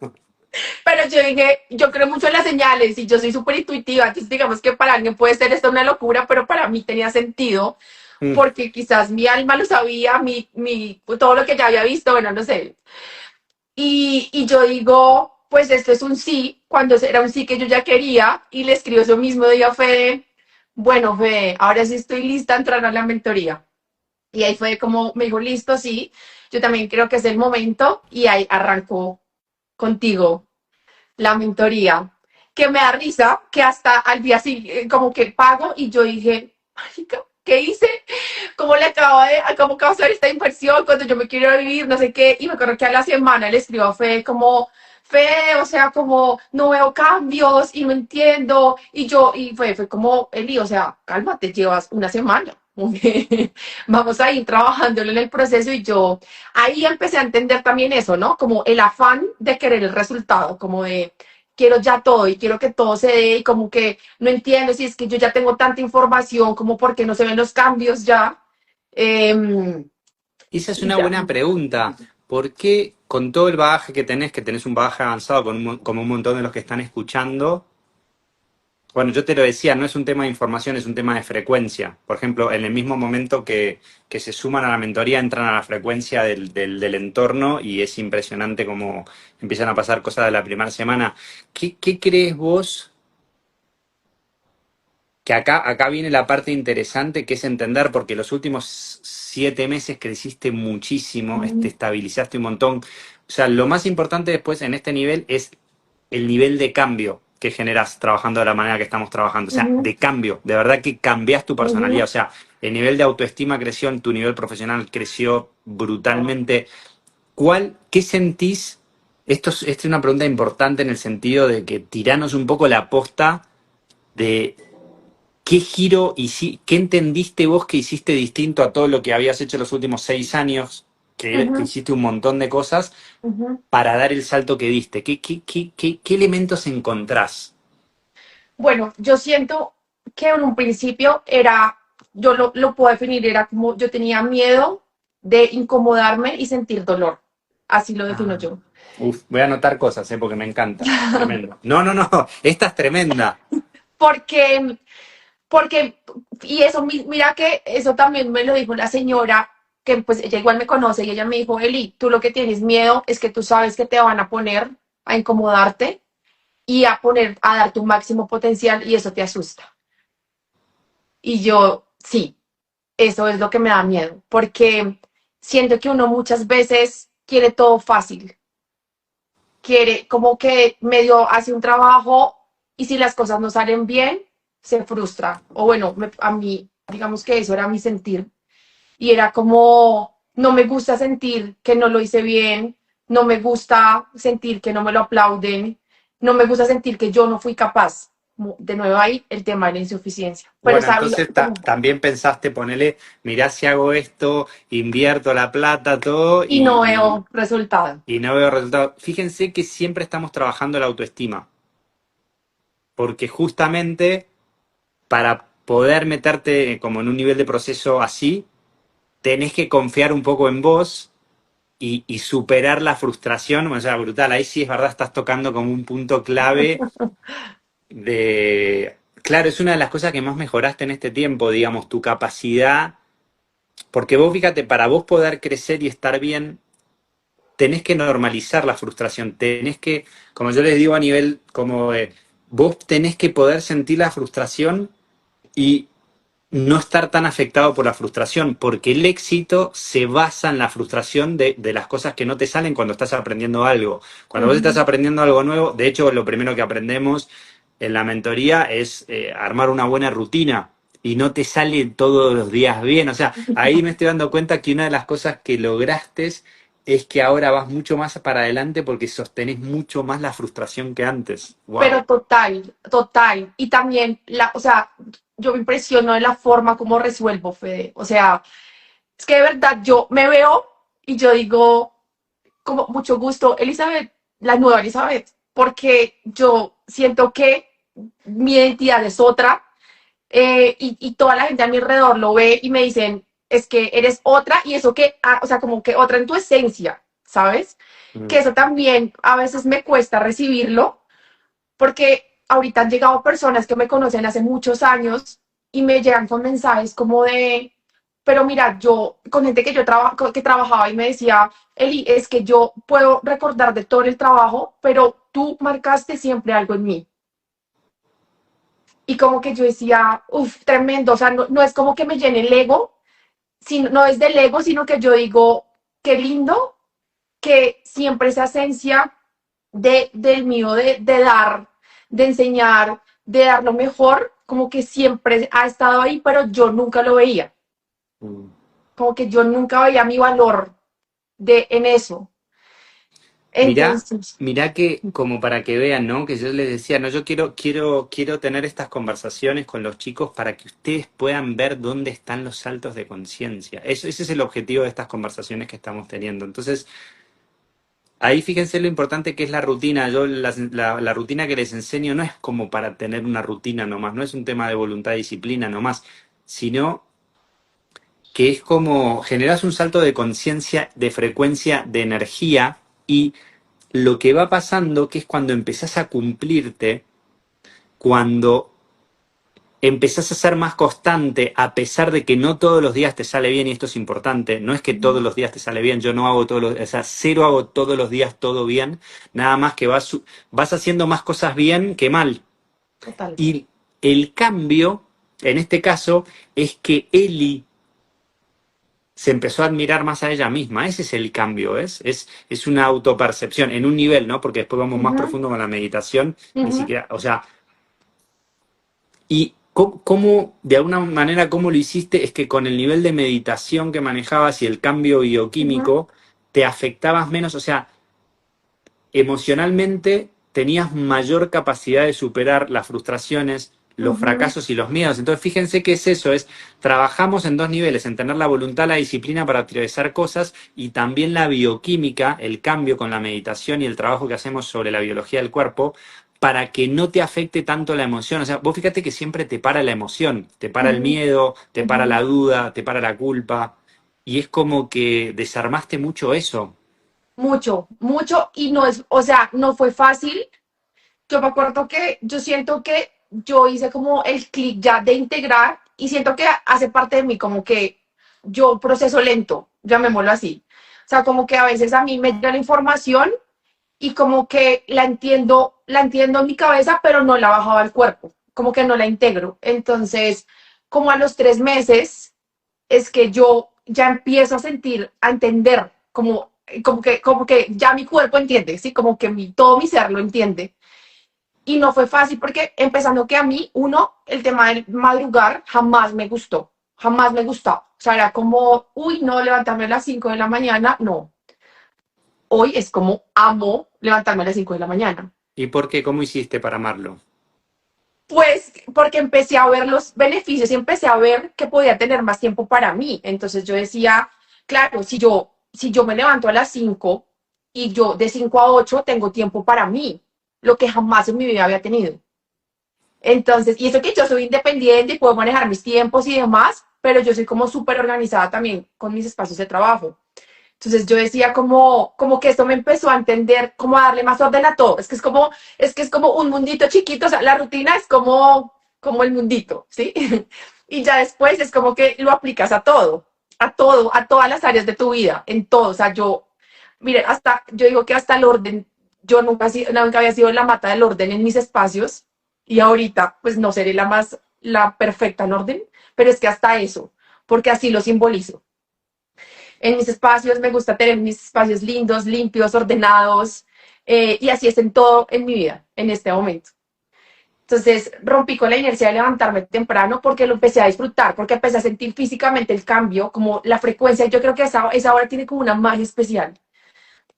pero yo dije, yo creo mucho en las señales y yo soy súper intuitiva, entonces digamos que para alguien puede ser esto una locura, pero para mí tenía sentido Mm. porque quizás mi alma lo sabía, todo lo que ya había visto, bueno, no sé. Y yo digo, pues esto es un sí, cuando era un sí que yo ya quería, y le escribo eso mismo día a Fede, bueno, Fede, ahora sí estoy lista a entrar a la mentoría. Y ahí fue como, me dijo, listo, sí, yo también creo que es el momento, y ahí arrancó contigo la mentoría, que me da risa, que hasta al día siguiente, como que pago, y yo dije, marica, ¿qué hice? ¿Cómo acabo de hacer esta inversión cuando yo me quiero ir a vivir, no sé qué? Y me acuerdo que a la semana le escribo a Fe como, Fe, o sea, como no veo cambios y no entiendo. Fue como, Eli, o sea, cálmate, llevas una semana. Vamos a ir trabajándolo en el proceso y yo ahí empecé a entender también eso, ¿no? Como el afán de querer el resultado, como de quiero ya todo y quiero que todo se dé y como que no entiendo si es que yo ya tengo tanta información como porque no se ven los cambios ya. Eh, Esa es y una ya. buena pregunta. ¿Por qué con todo el bagaje que tenés un bagaje avanzado como un montón de los que están escuchando? Bueno, yo te lo decía, no es un tema de información, es un tema de frecuencia. Por ejemplo, en el mismo momento que se suman a la mentoría, entran a la frecuencia del entorno y es impresionante cómo empiezan a pasar cosas de la primera semana. ¿Qué crees vos? Que acá viene la parte interesante, que es entender, porque los últimos 7 meses creciste muchísimo, te estabilizaste un montón. O sea, lo más importante después en este nivel es el nivel de cambio que generas trabajando de la manera que estamos trabajando. O sea, Ujú, de cambio, de verdad que cambias tu personalidad. ujú. O sea, el nivel de autoestima creció, tu nivel profesional creció brutalmente. ¿Qué sentís? Esta es una pregunta importante en el sentido de que tiranos un poco la posta de ¿qué giro qué entendiste vos que hiciste distinto a todo lo que habías hecho los últimos 6 años? Que Ujú, hiciste un montón de cosas ujú. para dar el salto que diste. ¿Qué elementos encontrás? Bueno, yo siento que en un principio era, lo puedo definir, era como yo tenía miedo de incomodarme y sentir dolor. Así lo defino Ah, yo. uf, voy a anotar cosas, porque me encanta. Tremendo. No, no, no, esta es tremenda. Porque, porque, y eso, mira que eso también me lo dijo la señora, que pues ella igual me conoce y ella me dijo, Eli, tú lo que tienes miedo es que tú sabes que te van a poner a incomodarte y a dar tu máximo potencial y eso te asusta. Y yo, sí, eso es lo que me da miedo, porque siento que uno muchas veces quiere todo fácil, quiere como que medio hace un trabajo y si las cosas no salen bien, se frustra. O bueno, a mí, digamos que eso era mi sentir. Y era como, no me gusta sentir que no lo hice bien, no me gusta sentir que no me lo aplauden, no me gusta sentir que yo no fui capaz. De nuevo ahí el tema de la insuficiencia. Pero Bueno, sabía entonces como, también pensaste ponerle, mirá si hago esto, invierto la plata, todo, y no veo resultado. y no veo resultados. Fíjense que siempre estamos trabajando la autoestima, porque justamente para poder meterte como en un nivel de proceso así, tenés que confiar un poco en vos y superar la frustración. O sea, brutal, ahí sí es verdad, estás tocando como un punto clave de... Claro, es una de las cosas que más mejoraste en este tiempo, digamos, tu capacidad, porque vos fíjate, para vos poder crecer y estar bien, tenés que normalizar la frustración, tenés que, como yo les digo a nivel como vos tenés que poder sentir la frustración y no estar tan afectado por la frustración, porque el éxito se basa en la frustración de las cosas que no te salen cuando estás aprendiendo algo. Cuando vos estás Ujú. aprendiendo algo nuevo, de hecho, lo primero que aprendemos en la mentoría es armar una buena rutina y no te sale todos los días bien. O sea, ahí me estoy dando cuenta que una de las cosas que lograste es que ahora vas mucho más para adelante porque sostenés mucho más la frustración que antes. Wow. Pero total, total. Y también, o sea, yo me impresiono de la forma como resuelvo, Fede. O sea, es que de verdad yo me veo y yo digo, como mucho gusto, Elizabeth, la nueva Elizabeth, porque yo siento que mi identidad es otra, y toda la gente a mi alrededor lo ve y me dicen, es que eres otra y eso que, o sea, como que otra en tu esencia, ¿sabes? Que Mm. eso también a veces me cuesta recibirlo, porque ahorita han llegado personas que me conocen hace muchos años y me llegan con mensajes como de, pero mira, yo, con gente que que trabajaba y me decía, Eli, es que yo puedo recordar de todo el trabajo, pero tú marcaste siempre algo en mí. Y como que yo decía, uff, tremendo, o sea, no es como que me llene el ego, sino, no es del ego, sino que yo digo, qué lindo que siempre esa esencia del mío de dar, de enseñar, de dar lo mejor, como que siempre ha estado ahí, pero yo nunca lo veía, Mm. como que yo nunca veía mi valor en eso. Mirá, Entonces, mirá que como para que vean, ¿no? Que yo les decía, no, yo quiero tener estas conversaciones con los chicos para que ustedes puedan ver dónde están los saltos de conciencia. Ese es el objetivo de estas conversaciones que estamos teniendo. Entonces, ahí fíjense lo importante que es la rutina. Yo la rutina que les enseño no es como para tener una rutina nomás, no es un tema de voluntad y disciplina nomás, sino que es como generas un salto de conciencia, de frecuencia, de energía y lo que va pasando que es cuando empezás a cumplirte, cuando empezás a ser más constante, a pesar de que no todos los días te sale bien, y esto es importante, no es que todos los días te sale bien, yo no hago todos los, o sea, cero hago todos los días todo bien, nada más que vas haciendo más cosas bien que mal. total. Y el cambio, en este caso, es que Eli se empezó a admirar más a ella misma. Ese es el cambio, ¿ves? Es una autopercepción en un nivel, ¿no? Porque después vamos Uh más -huh, profundo con la meditación, uh ni -huh, siquiera, o sea, y cómo, de alguna manera, cómo lo hiciste, es que con el nivel de meditación que manejabas y el cambio uh -huh, bioquímico, te afectabas menos, o sea, emocionalmente tenías mayor capacidad de superar las frustraciones, uh los -huh. fracasos y los miedos. Entonces, fíjense qué es eso, es trabajamos en dos niveles, en tener la voluntad, la disciplina para atravesar cosas y también la bioquímica, el cambio con la meditación y el trabajo que hacemos sobre la biología del cuerpo para que no te afecte tanto la emoción. O sea, vos fíjate que siempre te para la emoción, te para el Uh miedo, te para -huh. la duda, te para la culpa. Y es como que desarmaste mucho eso. Mucho, mucho, y no es, o sea, no fue fácil. Yo me acuerdo que yo siento que yo hice como el clic ya de integrar y siento que hace parte de mí como que yo proceso lento, llamémoslo así. O sea, como que a veces a mí me llega la información y como que la entiendo en mi cabeza, pero no la bajaba al cuerpo, como que no la integro. Entonces, como a los 3 meses es que yo ya empiezo a sentir, a entender, como que ya mi cuerpo entiende, ¿sí? Como que todo mi ser lo entiende. Y no fue fácil porque empezando que a mí, uno, el tema del madrugar jamás me gustó, jamás me gustó. O sea, era como, uy, no, levantarme a las 5 de la mañana, no. Hoy es como amo levantarme a las 5 de la mañana. ¿Y por qué? ¿Cómo hiciste para amarlo? Pues porque empecé a ver los beneficios y empecé a ver que podía tener más tiempo para mí. Entonces yo decía, claro, si yo me levanto a las 5 y yo de 5 a 8 tengo tiempo para mí, lo que jamás en mi vida había tenido. Entonces, y eso que yo soy independiente y puedo manejar mis tiempos y demás, pero yo soy como súper organizada también con mis espacios de trabajo. Entonces yo decía como que esto me empezó a entender, como a darle más orden a todo. Es que es como un mundito chiquito, o sea, la rutina es como el mundito, ¿sí? Y ya después es como que lo aplicas a todo, a todas las áreas de tu vida, en todo. O sea, mire, yo digo que hasta el orden, yo nunca había sido la mata del orden en mis espacios y ahorita pues no seré la perfecta en orden, pero es que hasta eso, porque así lo simbolizo. En mis espacios me gusta tener mis espacios lindos, limpios, ordenados, y así es en todo en mi vida, en este momento. Entonces rompí con la inercia de levantarme temprano porque lo empecé a disfrutar, porque empecé a sentir físicamente el cambio, como la frecuencia. Yo creo que esa hora tiene como una magia especial.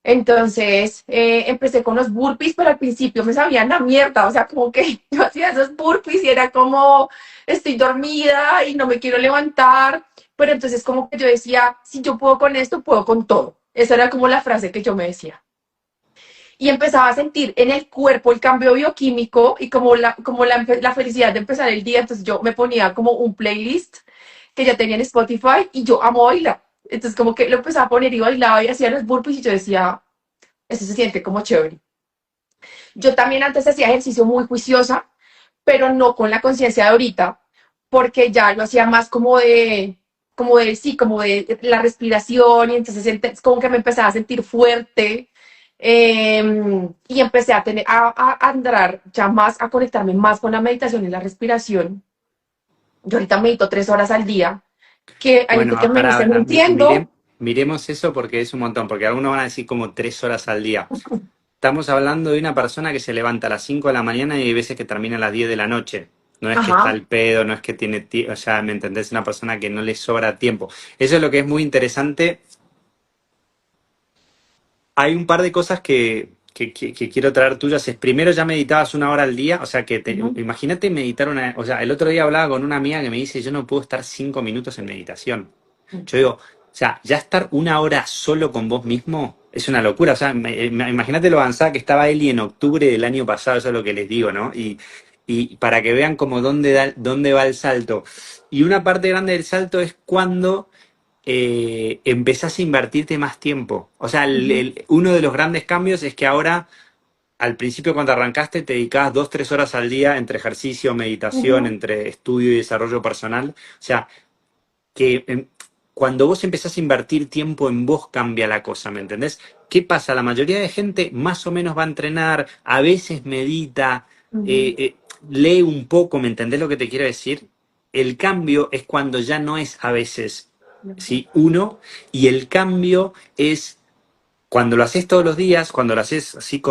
Entonces empecé con los burpees, pero al principio me sabían la mierda, o sea, como que yo hacía esos burpees y era como estoy dormida y no me quiero levantar, pero entonces como que yo decía, si yo puedo con esto, puedo con todo. Esa era como la frase que yo me decía. Y empezaba a sentir en el cuerpo el cambio bioquímico y la felicidad de empezar el día. Entonces yo me ponía como un playlist que ya tenía en Spotify y yo amo bailar. Entonces como que lo empezaba a poner y bailaba y hacía los burpees y yo decía, eso se siente como chévere. Yo también antes hacía ejercicio muy juiciosa, pero no con la conciencia de ahorita, porque ya lo hacía más como de la respiración, y entonces como que me empezaba a sentir fuerte, y empecé a tener, a andar ya más, a conectarme más con la meditación y la respiración. Yo ahorita medito 3 horas al día, que hay gente Bueno, que me dice, no para, entiendo. miremos eso porque es un montón, porque algunos van a decir como 3 horas al día. Estamos hablando de una persona que se levanta a las 5 de la mañana y hay veces que termina a las 10 de la noche. No es que está Ajá. al pedo, no es que tiene tiempo, o sea, ¿me entendés? Una persona que no le sobra tiempo. Eso es lo que es muy interesante. Hay un par de cosas que quiero traer tuyas. Es, primero, ya meditabas 1 hora al día, o sea, Ujú. imagínate meditar o sea, el otro día hablaba con una amiga que me dice, yo no puedo estar 5 minutos en meditación. Yo digo, o sea, ya estar 1 hora solo con vos mismo es una locura. O sea, imagínate lo avanzada que estaba Eli en octubre del año pasado, eso es lo que les digo, ¿no? Y para que vean como dónde va el salto. Y una parte grande del salto es cuando empezás a invertirte más tiempo. O sea, Ujú. uno de los grandes cambios es que ahora, al principio cuando arrancaste, te dedicabas 2, 3 horas al día entre ejercicio, meditación, Ujú. entre estudio y desarrollo personal. O sea, que cuando vos empezás a invertir tiempo en vos cambia la cosa, ¿me entendés? ¿Qué pasa? La mayoría de gente más o menos va a entrenar, a veces medita, Ujú. eh, eh, lee un poco, ¿me entendés lo que te quiero decir? El cambio es cuando ya no es a veces, ¿sí? Uno, y el cambio es cuando lo haces todos los días, cuando lo haces así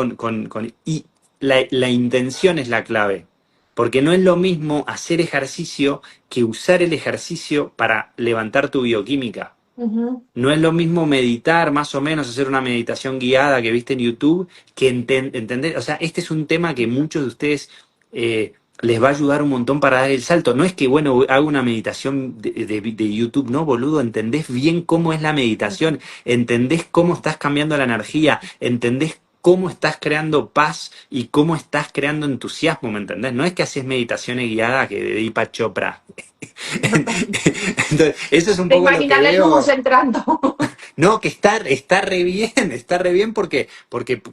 y la intención es la clave. Porque no es lo mismo hacer ejercicio que usar el ejercicio para levantar tu bioquímica. Ujú. No es lo mismo meditar, más o menos, hacer una meditación guiada que viste en YouTube, que entender. O sea, este es un tema que muchos de ustedes les va a ayudar un montón para dar el salto. No es que, bueno, hago una meditación de YouTube, no, boludo. Entendés bien cómo es la meditación, entendés cómo estás cambiando la energía, entendés cómo estás creando paz y cómo estás creando entusiasmo, ¿me entendés? No es que haces meditaciones guiadas que de Deepak Chopra. Entonces, eso es un Te poco lo que imaginas la luz veo. entrando. No, que está re bien porque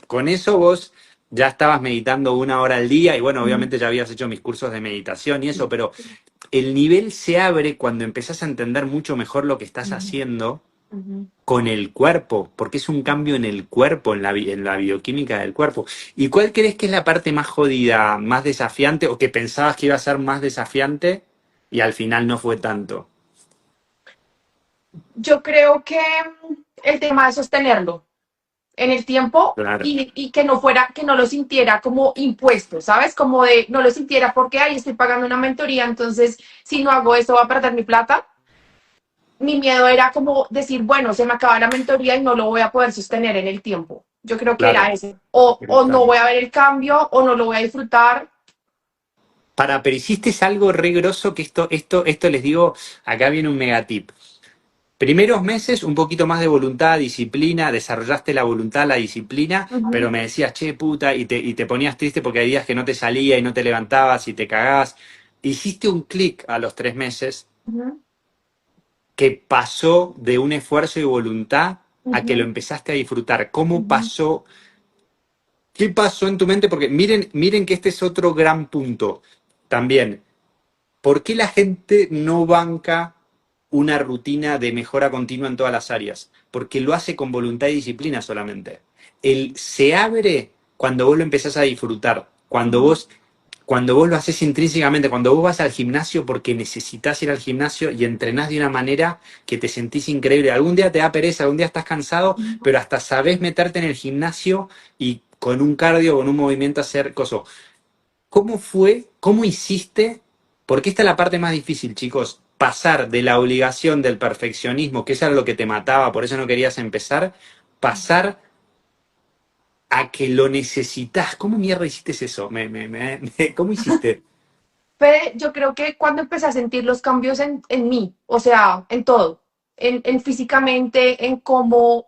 con eso vos ya estabas meditando 1 hora al día y bueno, obviamente ya habías hecho mis cursos de meditación y eso, pero el nivel se abre cuando empezás a entender mucho mejor lo que estás Ujú. haciendo Ujú. con el cuerpo, porque es un cambio en el cuerpo, en la bioquímica del cuerpo. ¿Y cuál crees que es la parte más jodida, más desafiante o que pensabas que iba a ser más desafiante y al final no fue tanto? Yo creo que el tema de sostenerlo en el tiempo Claro. y que no fuera, que no lo sintiera como impuesto, ¿sabes? Como de, no lo sintiera porque, ahí estoy pagando una mentoría, entonces si no hago esto va a perder mi plata. Mi miedo era como decir, bueno, se me acaba la mentoría y no lo voy a poder sostener en el tiempo. Yo creo que era Claro, ese. O no brutal. voy a ver el cambio o no lo voy a disfrutar. Pero hiciste algo re grosso que esto les digo, acá viene un megatip. Primeros meses, un poquito más de voluntad, disciplina, desarrollaste la voluntad, la disciplina, pero Ujú. me decías, che, puta, y te ponías triste porque hay días que no te salía y no te levantabas y te cagabas. Hiciste un clic a los 3 meses Ujú. que pasó de un esfuerzo y voluntad a que lo Ujú. empezaste a disfrutar. ¿Cómo Ujú. pasó? ¿Qué pasó en tu mente? Porque miren que este es otro gran punto también. ¿Por qué la gente no banca una rutina de mejora continua en todas las áreas? Porque lo hace con voluntad y disciplina solamente. El se abre cuando vos lo empezás a disfrutar, Ujú. cuando vos lo haces intrínsecamente, cuando vos vas al gimnasio porque necesitas ir al gimnasio y entrenás de una manera que te sentís increíble. Algún día te da pereza, algún día estás cansado, pero hasta sabés meterte en el gimnasio y con un cardio, con un movimiento hacer cosas. ¿Cómo fue? ¿Cómo hiciste? Porque esta es la parte más difícil, chicos. Pasar de la obligación del perfeccionismo, que eso era lo que te mataba, por eso no querías empezar, pasar a que lo necesitas. ¿Cómo mierda hiciste eso? ¿Cómo hiciste? Yo creo que cuando empecé a sentir los cambios en mí, o sea, en todo, en físicamente, en cómo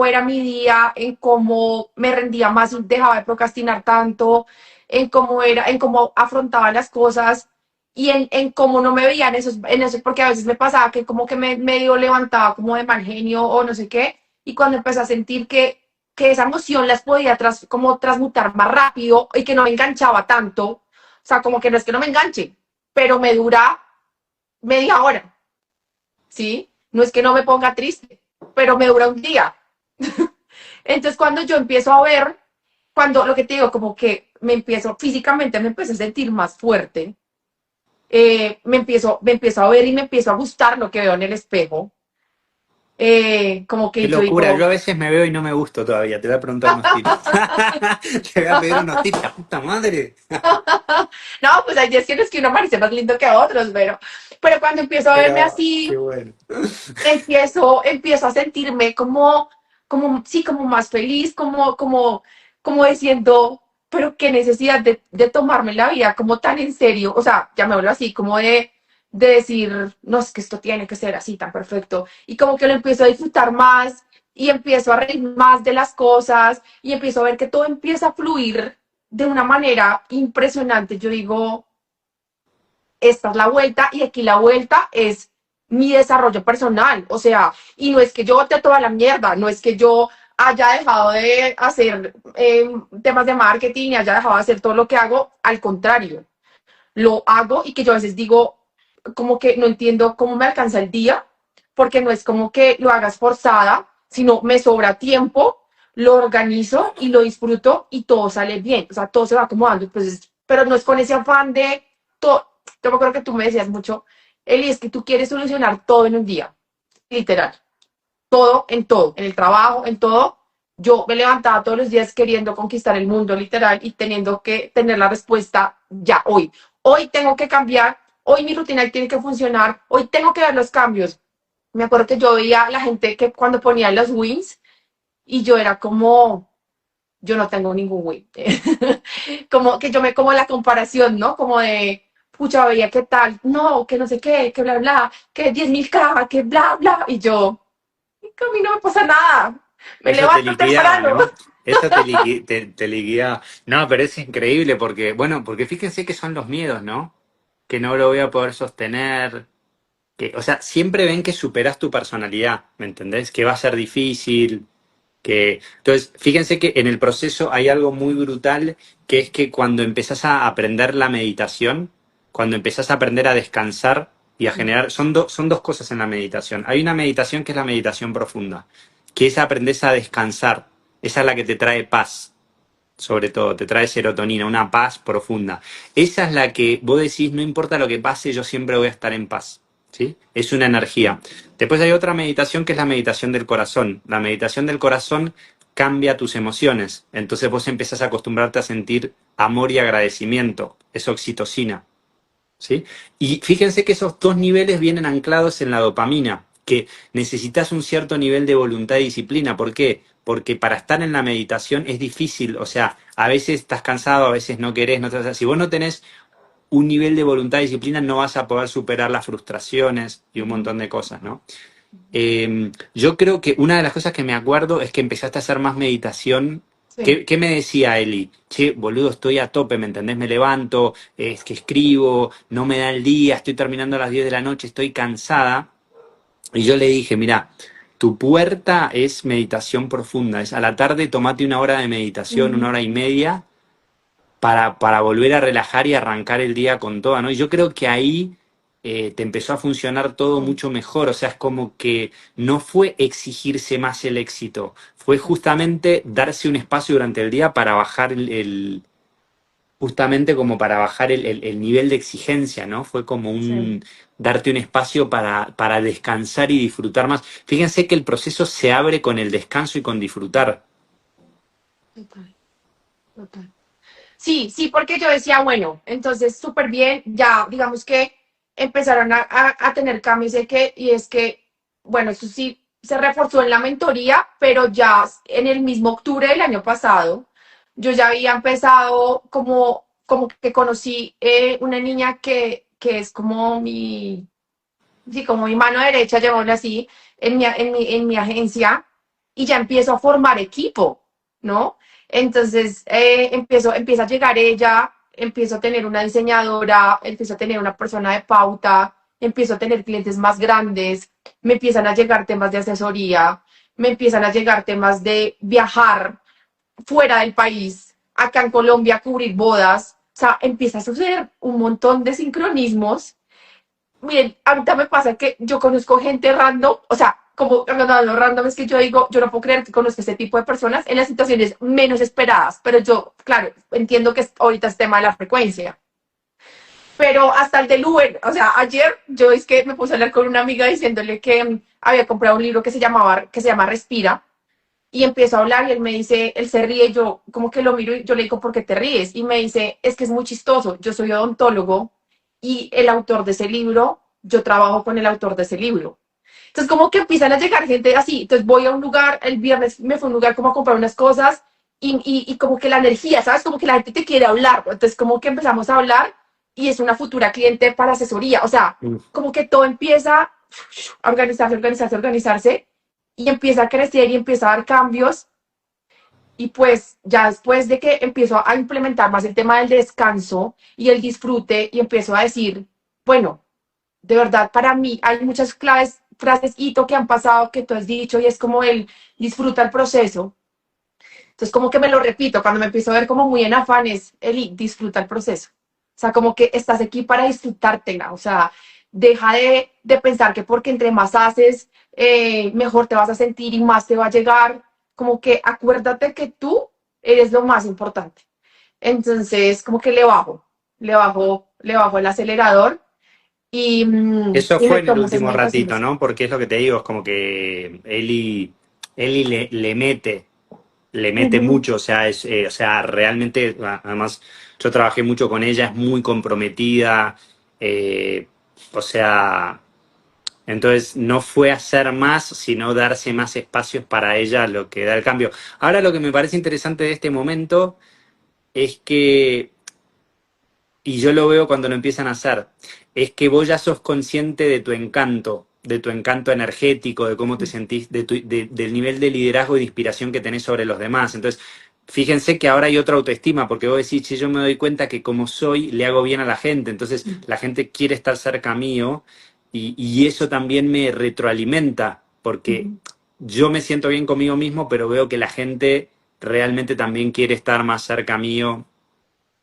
era mi día, en cómo me rendía más y dejaba de procrastinar tanto, en cómo era, en cómo afrontaba las cosas y en cómo no me veía en esos, porque a veces me pasaba que como que me medio levantaba como de mal genio o no sé qué, y cuando empecé a sentir que esa emoción las podía como transmutar más rápido y que no me enganchaba tanto, o sea, como que no es que no me enganche, pero me dura media hora, ¿sí? No es que no me ponga triste, pero me dura un día. Entonces, cuando yo empiezo a ver, cuando lo que te digo, como que me empiezo, físicamente me empiezo a sentir más fuerte, me empiezo a ver y me empiezo a gustar lo que veo en el espejo, como Qué que yo locura, yo digo, a veces me veo y no me gusto todavía. Te voy a preguntar unos tips. Te voy a pedir unos tips, la puta madre. no, pues hay días que no es que uno parece más lindo que otros, pero cuando empiezo a verme Pero, qué así, bueno. empiezo a sentirme sí, como más feliz, como diciendo, pero qué necesidad de tomarme la vida como tan en serio, o sea, ya me hablo así, como de decir, no, es que esto tiene que ser así, tan perfecto, y como que lo empiezo a disfrutar más, y empiezo a reír más de las cosas, y empiezo a ver que todo empieza a fluir de una manera impresionante. Yo digo, esta es la vuelta y aquí la vuelta es mi desarrollo personal. O sea, y no es que yo bote toda la mierda, no es que yo haya dejado de hacer temas de marketing y haya dejado de hacer todo lo que hago, al contrario, lo hago y que yo a veces digo, como que no entiendo cómo me alcanza el día, porque no es como que lo hagas forzada, sino me sobra tiempo, lo organizo y lo disfruto y todo sale bien, o sea, todo se va acomodando, pues, pero no es con ese afán de todo. Yo me acuerdo que tú me decías mucho, Eli, es que tú quieres solucionar todo en un día, literal, todo, en el trabajo, en todo. Yo me levantaba todos los días queriendo conquistar el mundo, literal, y teniendo que tener la respuesta ya hoy. Hoy tengo que cambiar, hoy mi rutina tiene que funcionar, hoy tengo que ver los cambios. Me acuerdo que yo veía a la gente que cuando ponía los wins y yo era como, yo no tengo ningún win. Como que yo me como la comparación, ¿no? Como de, pucha, veía qué tal, no, que no sé qué, que bla, bla, que 10.000 K, que bla, bla. Y yo, que a mí no me pasa nada. Me Eso te levanto liquidaba, temprano. ¿no? Eso te liquidaba. No, pero es increíble porque, bueno, porque fíjense que son los miedos, ¿no? Que no lo voy a poder sostener. Que, o sea, siempre ven que superas tu personalidad, ¿me entendés? Que va a ser difícil, que... Entonces, fíjense que en el proceso hay algo muy brutal, que es que cuando empezás a aprender la meditación, cuando empezás a aprender a descansar y a generar... son dos cosas en la meditación. Hay una meditación que es la meditación profunda, que es aprender a descansar. Esa es la que te trae paz, sobre todo, te trae serotonina, una paz profunda. Esa es la que vos decís, no importa lo que pase, yo siempre voy a estar en paz. ¿Sí? Es una energía. Después hay otra meditación que es la meditación del corazón. La meditación del corazón cambia tus emociones. Entonces vos empezás a acostumbrarte a sentir amor y agradecimiento. Es oxitocina. ¿Sí? Y fíjense que esos dos niveles vienen anclados en la dopamina, que necesitas un cierto nivel de voluntad y disciplina. ¿Por qué? Porque para estar en la meditación es difícil, o sea, a veces estás cansado, a veces no querés, no te... si vos no tenés un nivel de voluntad y disciplina no vas a poder superar las frustraciones y un montón de cosas, ¿no? Yo creo que una de las cosas que me acuerdo es que empezaste a hacer más meditación. Sí, ¿Qué me decía Eli? Che, boludo, estoy a tope, ¿me entendés? Me levanto, es que escribo, no me da el día, estoy terminando a las 10 de la noche, estoy cansada. Y yo le dije, mira, tu puerta es meditación profunda, es a la tarde tomate una hora de meditación, una hora y media, para volver a relajar y arrancar el día con toda, ¿no? Y yo creo que ahí te empezó a funcionar todo mucho mejor, o sea, es como que no fue exigirse más el éxito, fue justamente darse un espacio durante el día para bajar justamente como para bajar el nivel de exigencia, ¿no? Fue como sí, un darte un espacio para descansar y disfrutar más. Fíjense que el proceso se abre con el descanso y con disfrutar. total, total. Sí, sí, porque yo decía, bueno, entonces súper bien, ya digamos que empezaron a tener cambios y es que, bueno, eso sí, se reforzó en la mentoría, pero ya en el mismo octubre del año pasado, yo ya había empezado como que conocí una niña que es como sí, como mi mano derecha, llamémoslo así, en mi agencia, y ya empiezo a formar equipo, ¿no? Entonces, empieza a llegar ella, empiezo a tener una diseñadora, empiezo a tener una persona de pauta, empiezo a tener clientes más grandes, me empiezan a llegar temas de asesoría, me empiezan a llegar temas de viajar fuera del país, acá en Colombia, cubrir bodas, o sea, empieza a suceder un montón de sincronismos. Miren, ahorita me pasa que yo conozco gente random, o sea, como lo random es que yo digo, yo no puedo creer que conozco este tipo de personas en las situaciones menos esperadas, pero yo, claro, entiendo que ahorita es tema de la frecuencia. Pero hasta el del Uber, o sea, ayer yo es que me puse a hablar con una amiga diciéndole que había comprado un libro que se llama Respira, y empiezo a hablar y él me dice, él se ríe, yo como que lo miro y yo le digo, ¿por qué te ríes? Y me dice, es que es muy chistoso, yo soy odontólogo y el autor de ese libro, yo trabajo con el autor de ese libro. Entonces como que empiezan a llegar gente así, entonces voy a un lugar, el viernes me fue a un lugar como a comprar unas cosas y como que la energía, ¿sabes? Como que la gente te quiere hablar, entonces como que empezamos a hablar y es una futura cliente para asesoría, o sea, como que todo empieza a organizarse y empieza a crecer y empieza a dar cambios. Y pues ya después de que empiezo a implementar más el tema del descanso y el disfrute y empiezo a decir, bueno, de verdad para mí hay muchas claves, frases hito que han pasado que tú has dicho y es como el disfruta el proceso. Entonces como que me lo repito cuando me empiezo a ver como muy en afanes, Eli, disfruta el proceso. O sea, como que estás aquí para disfrutártela. O sea, deja de pensar que porque entre más haces, mejor te vas a sentir y más te va a llegar. Como que acuérdate que tú eres lo más importante. Entonces, como que le bajo el acelerador Eso y fue en el retomo esas último ratito, meditaciones. ¿no? Porque es lo que te digo, es como que Eli le mete Ujú, mucho, o sea, o sea, realmente, además, yo trabajé mucho con ella, es muy comprometida, eh, o sea, entonces no fue hacer más, sino darse más espacios para ella, lo que da el cambio. Ahora lo que me parece interesante de este momento es que, y yo lo veo cuando lo empiezan a hacer, es que vos ya sos consciente de tu encanto energético, de cómo te sentís, del nivel de liderazgo y de inspiración que tenés sobre los demás. Entonces, fíjense que ahora hay otra autoestima, porque vos decís, che, yo me doy cuenta que como soy, le hago bien a la gente, entonces la gente quiere estar cerca mío y eso también me retroalimenta, porque ujú. yo me siento bien conmigo mismo, pero veo que la gente realmente también quiere estar más cerca mío.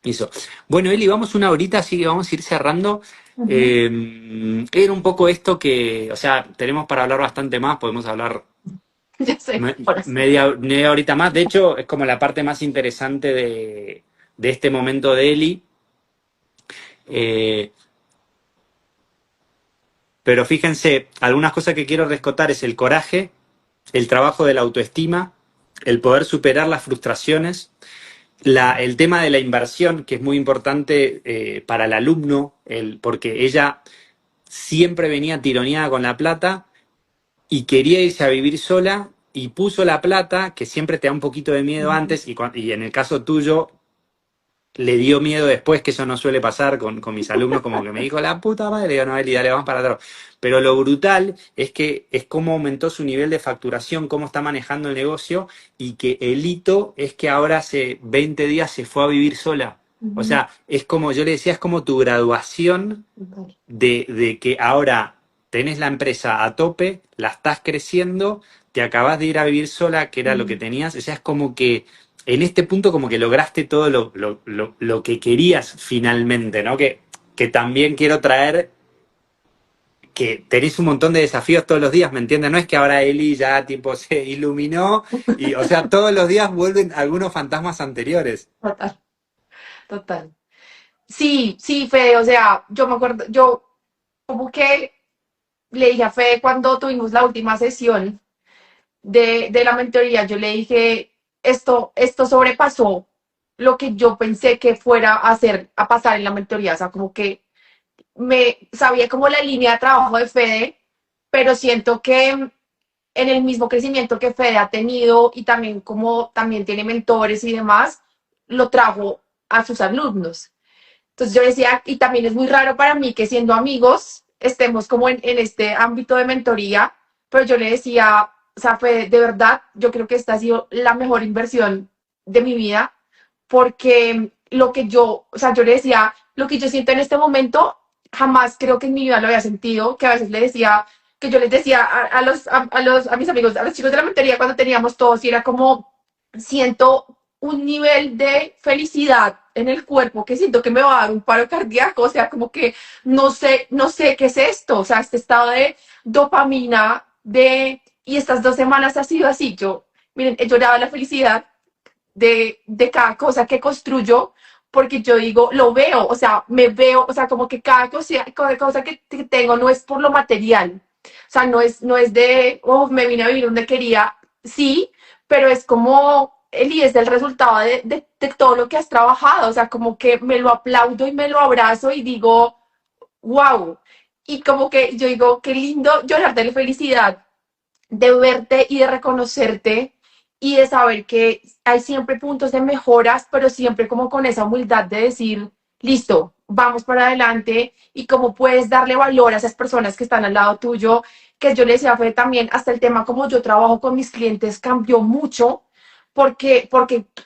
Eso. Bueno, Eli, vamos una horita, así que vamos a ir cerrando. Ujú. Era un poco esto que, o sea, tenemos para hablar bastante más, podemos hablar Ya sé, horas. media horita más. De hecho, es como la parte más interesante de este momento de Eli. Eh, pero fíjense, algunas cosas que quiero rescatar es el coraje, el trabajo de la autoestima, el poder superar las frustraciones, el tema de la inversión, que es muy importante para el alumno, porque ella siempre venía tironeada con la plata y quería irse a vivir sola y puso la plata, que siempre te da un poquito de miedo antes, y en el caso tuyo le dio miedo después, que eso no suele pasar con mis alumnos, como que me dijo, la puta madre, le digo, no, Eli, dale, vamos para atrás. Pero lo brutal es que es cómo aumentó su nivel de facturación, cómo está manejando el negocio, y que el hito es que ahora hace 20 días se fue a vivir sola. O Ujú. sea, es como, yo le decía, es como tu graduación Total. de que ahora tenés la empresa a tope, la estás creciendo, te acabas de ir a vivir sola, que era lo que Mm. tenías, o sea, es como que en este punto como que lograste todo lo que querías finalmente, ¿no? Que también quiero traer que tenés un montón de desafíos todos los días, ¿me entiendes? No es que ahora Eli ya tipo se iluminó y, o sea, todos los días vuelven algunos fantasmas anteriores. Total, total. Sí, sí, Fede, o sea, yo me acuerdo, yo como que le dije a Fede cuando tuvimos la última sesión de la mentoría, yo le dije, esto sobrepasó lo que yo pensé que fuera a hacer, a pasar en la mentoría, o sea, como que me sabía como la línea de trabajo de Fede, pero siento que en el mismo crecimiento que Fede ha tenido y también como también tiene mentores y demás, lo trajo a sus alumnos. Entonces yo decía, y también es muy raro para mí que siendo amigos estemos como en este ámbito de mentoría, pero yo le decía, o sea, fue de verdad, yo creo que esta ha sido la mejor inversión de mi vida, porque lo que yo, o sea, yo le decía, lo que yo siento en este momento, jamás creo que en mi vida lo había sentido, que a veces le decía, que yo les decía a mis amigos, a los chicos de la mentoría cuando teníamos todos, y era como, siento un nivel de felicidad en el cuerpo que siento que me va a dar un paro cardíaco, o sea, como que no sé qué es esto, o sea, este estado de dopamina, y estas 2 semanas ha sido así, yo, miren, he llorado la felicidad de cada cosa que construyo, porque yo digo, lo veo, o sea, me veo, o sea, como que cada cosa que tengo no es por lo material, o sea, no es de, oh, me vine a vivir donde quería, sí, pero es como, Eli, es el resultado de todo lo que has trabajado, o sea, como que me lo aplaudo y me lo abrazo y digo, wow, y como que yo digo, qué lindo llorar de la felicidad de verte y de reconocerte y de saber que hay siempre puntos de mejoras, pero siempre como con esa humildad de decir, listo, vamos para adelante y cómo puedes darle valor a esas personas que están al lado tuyo, que yo le decía fue también hasta el tema como yo trabajo con mis clientes cambió mucho porque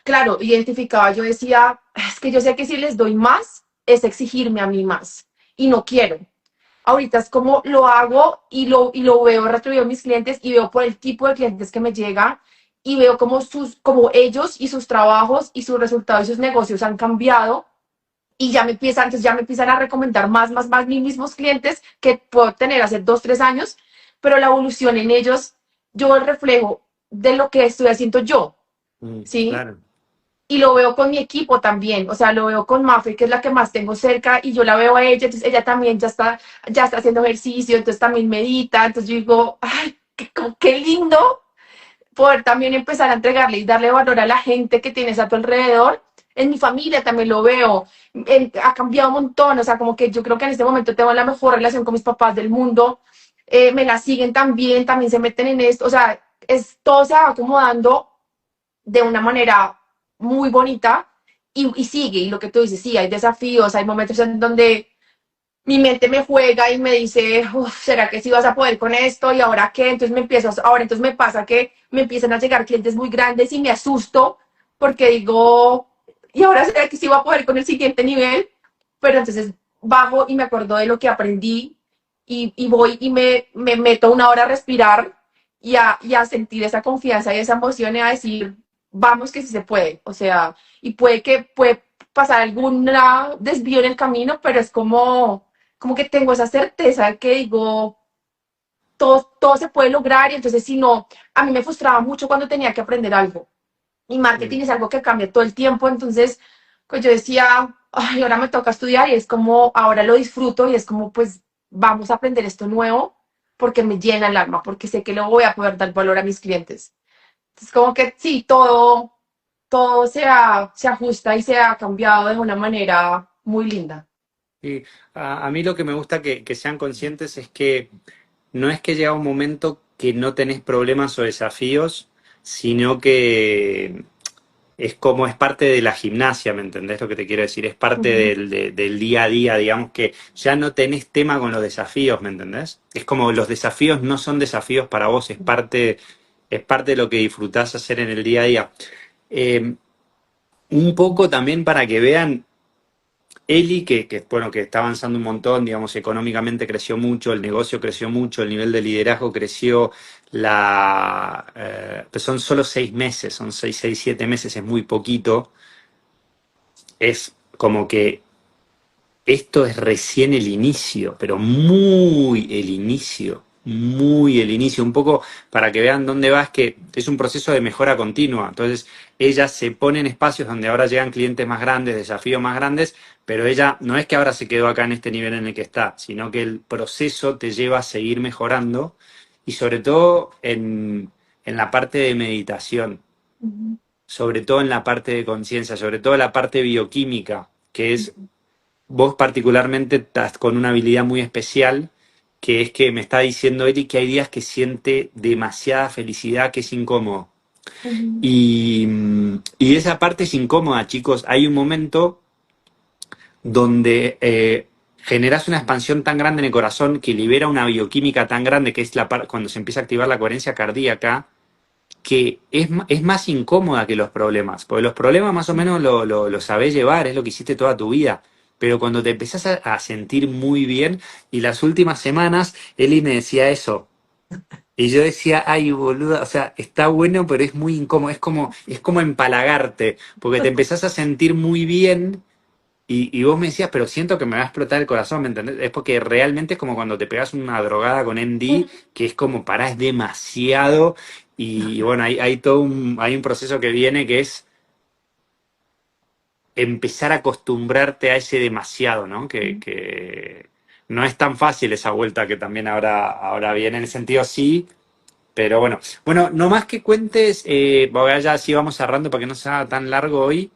claro, identificaba, yo decía, es que yo sé que si les doy más, es exigirme a mí más y no quiero. Ahorita es como lo hago y lo veo retribuido en mis clientes y veo por el tipo de clientes que me llega y veo como ellos y sus trabajos y sus resultados y sus negocios han cambiado y entonces ya me empiezan a recomendar más mis mismos clientes que puedo tener hace 2, 3 años, pero la evolución en ellos, yo el reflejo de lo que estoy haciendo yo, ¿sí? Claro. Y lo veo con mi equipo también, o sea, lo veo con Mafe, que es la que más tengo cerca, y yo la veo a ella, entonces ella también ya está haciendo ejercicio, entonces también medita, entonces yo digo, ay, qué lindo poder también empezar a entregarle y darle valor a la gente que tienes a tu alrededor. En mi familia también lo veo, ha cambiado un montón, o sea, como que yo creo que en este momento tengo la mejor relación con mis papás del mundo, me la siguen también se meten en esto, o sea, todo se va acomodando de una manera muy bonita y sigue. Y lo que tú dices, sí, hay desafíos, hay momentos en donde mi mente me juega y me dice, ¿será que sí vas a poder con esto? ¿Y ahora qué? Entonces me pasa que me empiezan a llegar clientes muy grandes y me asusto porque digo, ¿y ahora será que sí voy a poder con el siguiente nivel? Pero entonces bajo y me acuerdo de lo que aprendí y voy y me meto 1 hora a respirar y a sentir esa confianza y esa emoción y a decir, vamos que sí se puede. O sea, y puede pasar algún desvío en el camino, pero es como que tengo esa certeza de que digo, todo se puede lograr y entonces si no, a mí me frustraba mucho cuando tenía que aprender algo. Y marketing Mm. es algo que cambia todo el tiempo, entonces pues yo decía, ay, ahora me toca estudiar y es como, ahora lo disfruto y es como, pues vamos a aprender esto nuevo porque me llena el alma, porque sé que luego voy a poder dar valor a mis clientes. Entonces como que sí, todo se ajusta y se ha cambiado de una manera muy linda. Y a mí lo que me gusta que sean conscientes es que no es que llega un momento que no tenés problemas o desafíos, sino que es como es parte de la gimnasia, ¿me entendés lo que te quiero decir? Es parte Ujú, del día a día, digamos que ya no tenés tema con los desafíos, ¿me entendés? Es como los desafíos no son desafíos para vos, es parte de lo que disfrutás hacer en el día a día. Eh, un poco también para que vean Eli, bueno, que está avanzando un montón, digamos, económicamente creció mucho, el negocio creció mucho, el nivel de liderazgo creció, pues son solo 6 meses, son 7 meses, es muy poquito. Es como que esto es recién el inicio, pero muy el inicio, un poco para que vean dónde va, es que es un proceso de mejora continua. Entonces, ella se pone en espacios donde ahora llegan clientes más grandes, desafíos más grandes, pero ella no es que ahora se quedó acá en este nivel en el que está, sino que el proceso te lleva a seguir mejorando y sobre todo en la parte de meditación, ujú, sobre todo en la parte de conciencia, sobre todo en la parte bioquímica, que es vos particularmente estás con una habilidad muy especial que es que me está diciendo Eli que hay días que siente demasiada felicidad, que es incómodo. Ujú. Y esa parte es incómoda, chicos. Hay un momento donde generas una expansión tan grande en el corazón que libera una bioquímica tan grande que es cuando se empieza a activar la coherencia cardíaca, que es más incómoda que los problemas. Porque los problemas más o menos lo sabés llevar, es lo que hiciste toda tu vida. Pero cuando te empezás a sentir muy bien, y las últimas semanas, Eli me decía eso. Y yo decía, ay, boluda, o sea, está bueno, pero es muy incómodo, es como empalagarte, porque te empezás a sentir muy bien y vos me decías, pero siento que me va a explotar el corazón, ¿me entendés? Es porque realmente es como cuando te pegas una drogada con MD, que es como, pará, es demasiado. Y bueno, hay un proceso que viene que es empezar a acostumbrarte a ese demasiado, ¿no? Que no es tan fácil esa vuelta que también ahora viene, en el sentido sí, pero bueno. Bueno, no más que cuentes, porque ya sí vamos cerrando para que no sea tan largo hoy.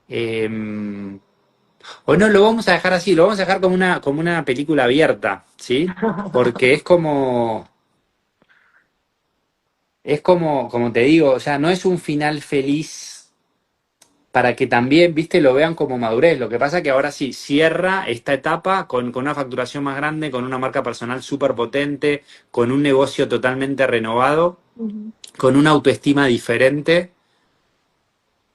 Eh, O no, lo vamos a dejar así, lo vamos a dejar como una película abierta, ¿sí? Porque como te digo, o sea, no es un final feliz para que también, viste, lo vean como madurez. Lo que pasa que ahora sí, cierra esta etapa con una facturación más grande, con una marca personal súper potente, con un negocio totalmente renovado, Ujú. con una autoestima diferente.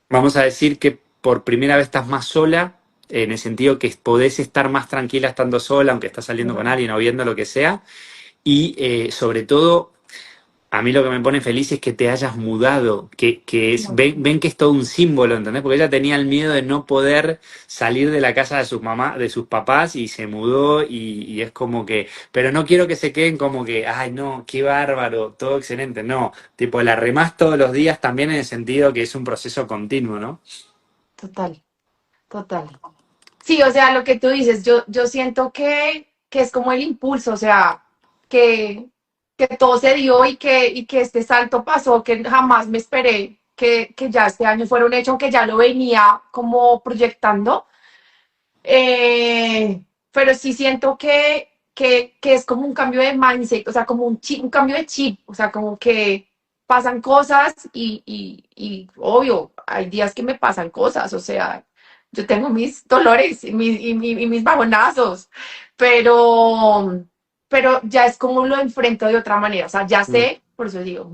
Vamos a decir que por primera vez estás más sola, en el sentido que podés estar más tranquila estando sola, aunque estás saliendo con alguien o viendo lo que sea. Y sobre todo, a mí lo que me pone feliz es que te hayas mudado, ven que es todo un símbolo, ¿entendés? Porque ella tenía el miedo de no poder salir de la casa de sus mamás, de sus papás, y se mudó, y es como que, pero no quiero que se queden como que, ay no, qué bárbaro, todo excelente, no, tipo la remás todos los días también en el sentido que es un proceso continuo, ¿no? Total, total. Sí, o sea, lo que tú dices, yo siento que es como el impulso, o sea, que, que todo se dio y que este salto pasó, que jamás me esperé que ya este año fuera un hecho, aunque ya lo venía como proyectando. Pero sí siento que es como un cambio de mindset, o sea, como un cambio de chip, o sea, como que pasan cosas y obvio, hay días que me pasan cosas, o sea, yo tengo mis dolores y mis bajonazos, pero, pero ya es como lo enfrento de otra manera, o sea, ya Mm. sé, por eso digo,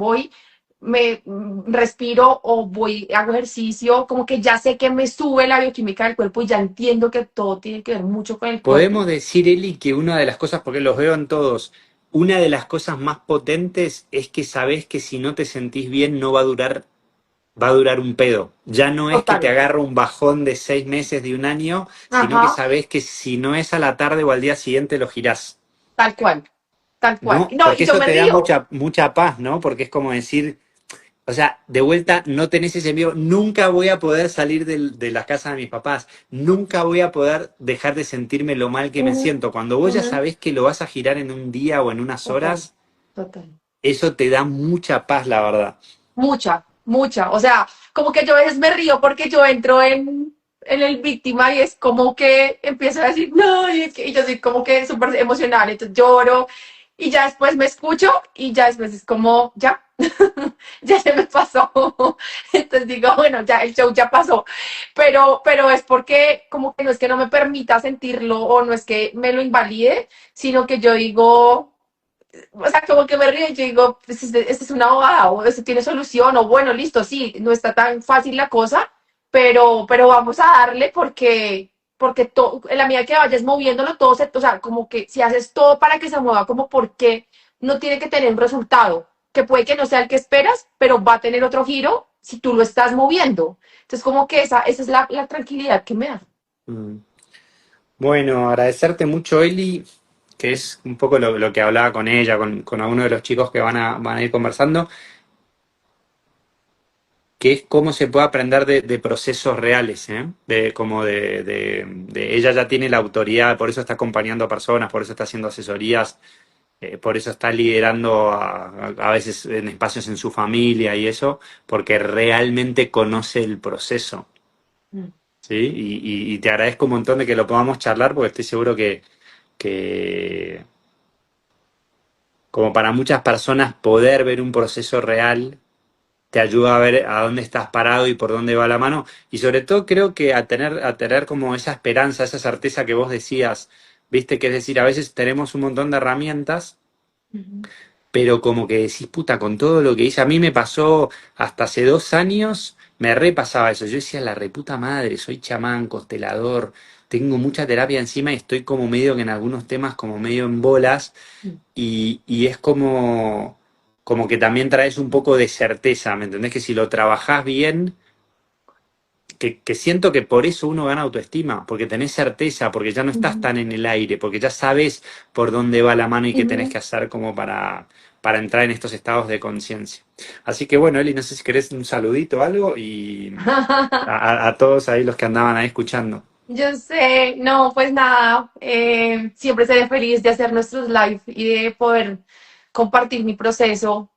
me respiro o voy, hago ejercicio, como que ya sé que me sube la bioquímica del cuerpo y ya entiendo que todo tiene que ver mucho con el cuerpo. Podemos decir, Eli, que una de las cosas, porque los veo en todos, una de las cosas más potentes es que sabés que si no te sentís bien no va a durar un pedo. Ya no es que te Total. agarra un bajón de 6 meses, de un año, sino que Ajá, sabés que si no es a la tarde o al día siguiente lo girás, tal cual, tal cual. ¿no? No, Porque y yo eso me te da río. mucha paz, ¿no? Porque es como decir, o sea, de vuelta no tenés ese miedo, nunca voy a poder salir de la casa de mis papás, nunca voy a poder dejar de sentirme lo mal que me Ujú, siento. Cuando vos ya ujú. sabés que lo vas a girar en un día o en unas Total, horas, total. eso te da mucha paz, la verdad. Mucha, mucha. O sea, como que yo a veces me río porque yo entro en el víctima y es como que empiezo a decir, no, y yo soy como que súper emocional, entonces lloro y ya después me escucho y ya después es como, ya, ya se me pasó. Entonces digo, bueno, ya el show ya pasó, pero es porque como que no es que no me permita sentirlo o no es que me lo invalide, sino que yo digo, o sea, como que me río y yo digo, pues este es una bobada, o esto tiene solución, o bueno, listo, sí, no está tan fácil la cosa, pero vamos a darle porque en la medida que vayas moviéndolo, todo se, o sea, como que si haces todo para que se mueva, como porque no tiene que tener un resultado, que puede que no sea el que esperas, pero va a tener otro giro si tú lo estás moviendo. Entonces, como que esa es la tranquilidad que me da. Mm. Bueno, agradecerte mucho, Eli, que es un poco lo que hablaba con ella, con algunos de los chicos que van a ir conversando, que es cómo se puede aprender de procesos reales, ¿eh? Ella ya tiene la autoridad, por eso está acompañando a personas, por eso está haciendo asesorías, por eso está liderando a veces en espacios en su familia y eso, porque realmente conoce el proceso, Mm. ¿sí? Y te agradezco un montón de que lo podamos charlar, porque estoy seguro que como para muchas personas poder ver un proceso real te ayuda a ver a dónde estás parado y por dónde va la mano. Y sobre todo creo que a tener como esa esperanza, esa certeza que vos decías, viste, que es decir, a veces tenemos un montón de herramientas, Ujú, pero como que decís, puta, con todo lo que hice, a mí me pasó hasta hace 2 años, me repasaba eso. Yo decía, la reputa madre, soy chamán, constelador, tengo mucha terapia encima y estoy como medio que en algunos temas como medio en bolas y es como, como que también traes un poco de certeza, ¿me entendés? Que si lo trabajás bien, que siento que por eso uno gana autoestima, porque tenés certeza, porque ya no estás ujú, tan en el aire, porque ya sabes por dónde va la mano y qué tenés que ujú. hacer como para entrar en estos estados de conciencia. Así que bueno, Eli, no sé si querés un saludito o algo y a todos ahí los que andaban ahí escuchando. Yo sé, no, pues nada, siempre seré feliz de hacer nuestros live y de poder compartir mi proceso.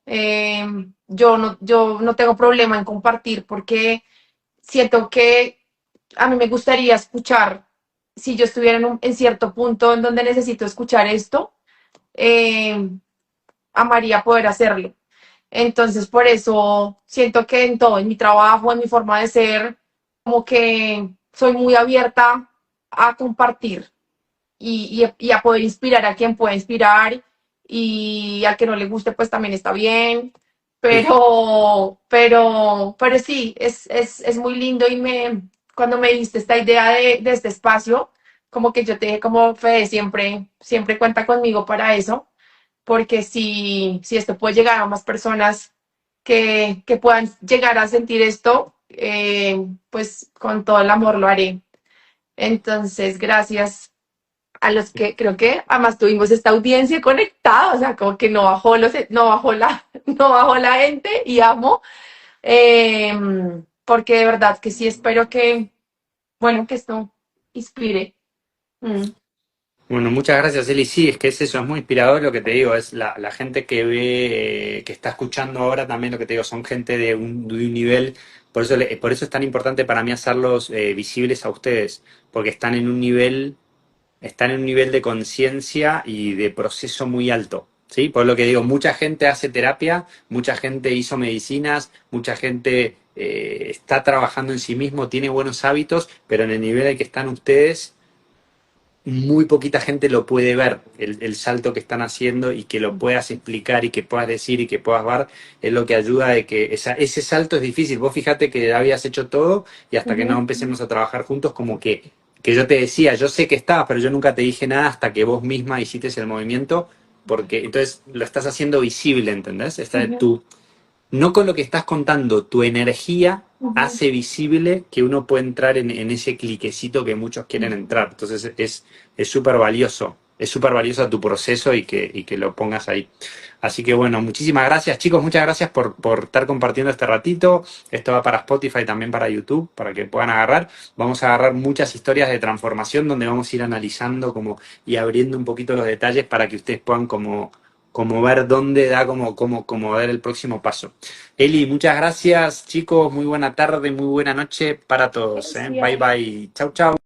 Yo no tengo problema en compartir porque siento que a mí me gustaría escuchar, si yo estuviera en cierto punto en donde necesito escuchar esto, eh, amaría poder hacerlo. Entonces, por eso siento que en todo, en mi trabajo, en mi forma de ser, como que soy muy abierta a compartir y a poder inspirar a quien pueda inspirar y al que no le guste, pues también está bien. Pero sí, es muy lindo y cuando me diste esta idea de este espacio, como que yo te dije como Fede, siempre cuenta conmigo para eso porque si esto puede llegar a más personas que puedan llegar a sentir esto, pues con todo el amor lo haré. Entonces, gracias a los que creo que además tuvimos esta audiencia conectada, o sea, como que no bajó la gente y amo, eh, porque de verdad que sí espero que, bueno, que esto inspire. Mm. Bueno, muchas gracias, Eli. Sí, es que es eso, es muy inspirador lo que te digo, es la gente que ve, que está escuchando ahora también lo que te digo, son gente de un nivel, por eso es tan importante para mí hacerlos visibles a ustedes, porque están en un nivel de conciencia y de proceso muy alto. ¿Sí? Por lo que digo, mucha gente hace terapia, mucha gente hizo medicinas, mucha gente está trabajando en sí mismo, tiene buenos hábitos, pero en el nivel al que están ustedes muy poquita gente lo puede ver, el salto que están haciendo y que lo puedas explicar y que puedas decir y que puedas ver, es lo que ayuda de que ese salto es difícil. Vos fíjate que habías hecho todo y hasta que no Ujú, empecemos a trabajar juntos, como que yo te decía, yo sé que estabas, pero yo nunca te dije nada hasta que vos misma hiciste el movimiento, porque entonces lo estás haciendo visible, ¿entendés? ujú, No con lo que estás contando, tu energía ujú, hace visible que uno puede entrar en ese cliquecito que muchos quieren ujú. entrar. Entonces es súper valioso tu proceso y que lo pongas ahí. Así que bueno, muchísimas gracias chicos, muchas gracias por estar compartiendo este ratito. Esto va para Spotify, también para YouTube, para que puedan agarrar. Vamos a agarrar muchas historias de transformación donde vamos a ir analizando como, y abriendo un poquito los detalles para que ustedes puedan como ver dónde da como dar el próximo paso. Eli, muchas gracias, chicos. Muy buena tarde, muy buena noche para todos. ¿Eh? Bye Gracias. bye. Chau, chau.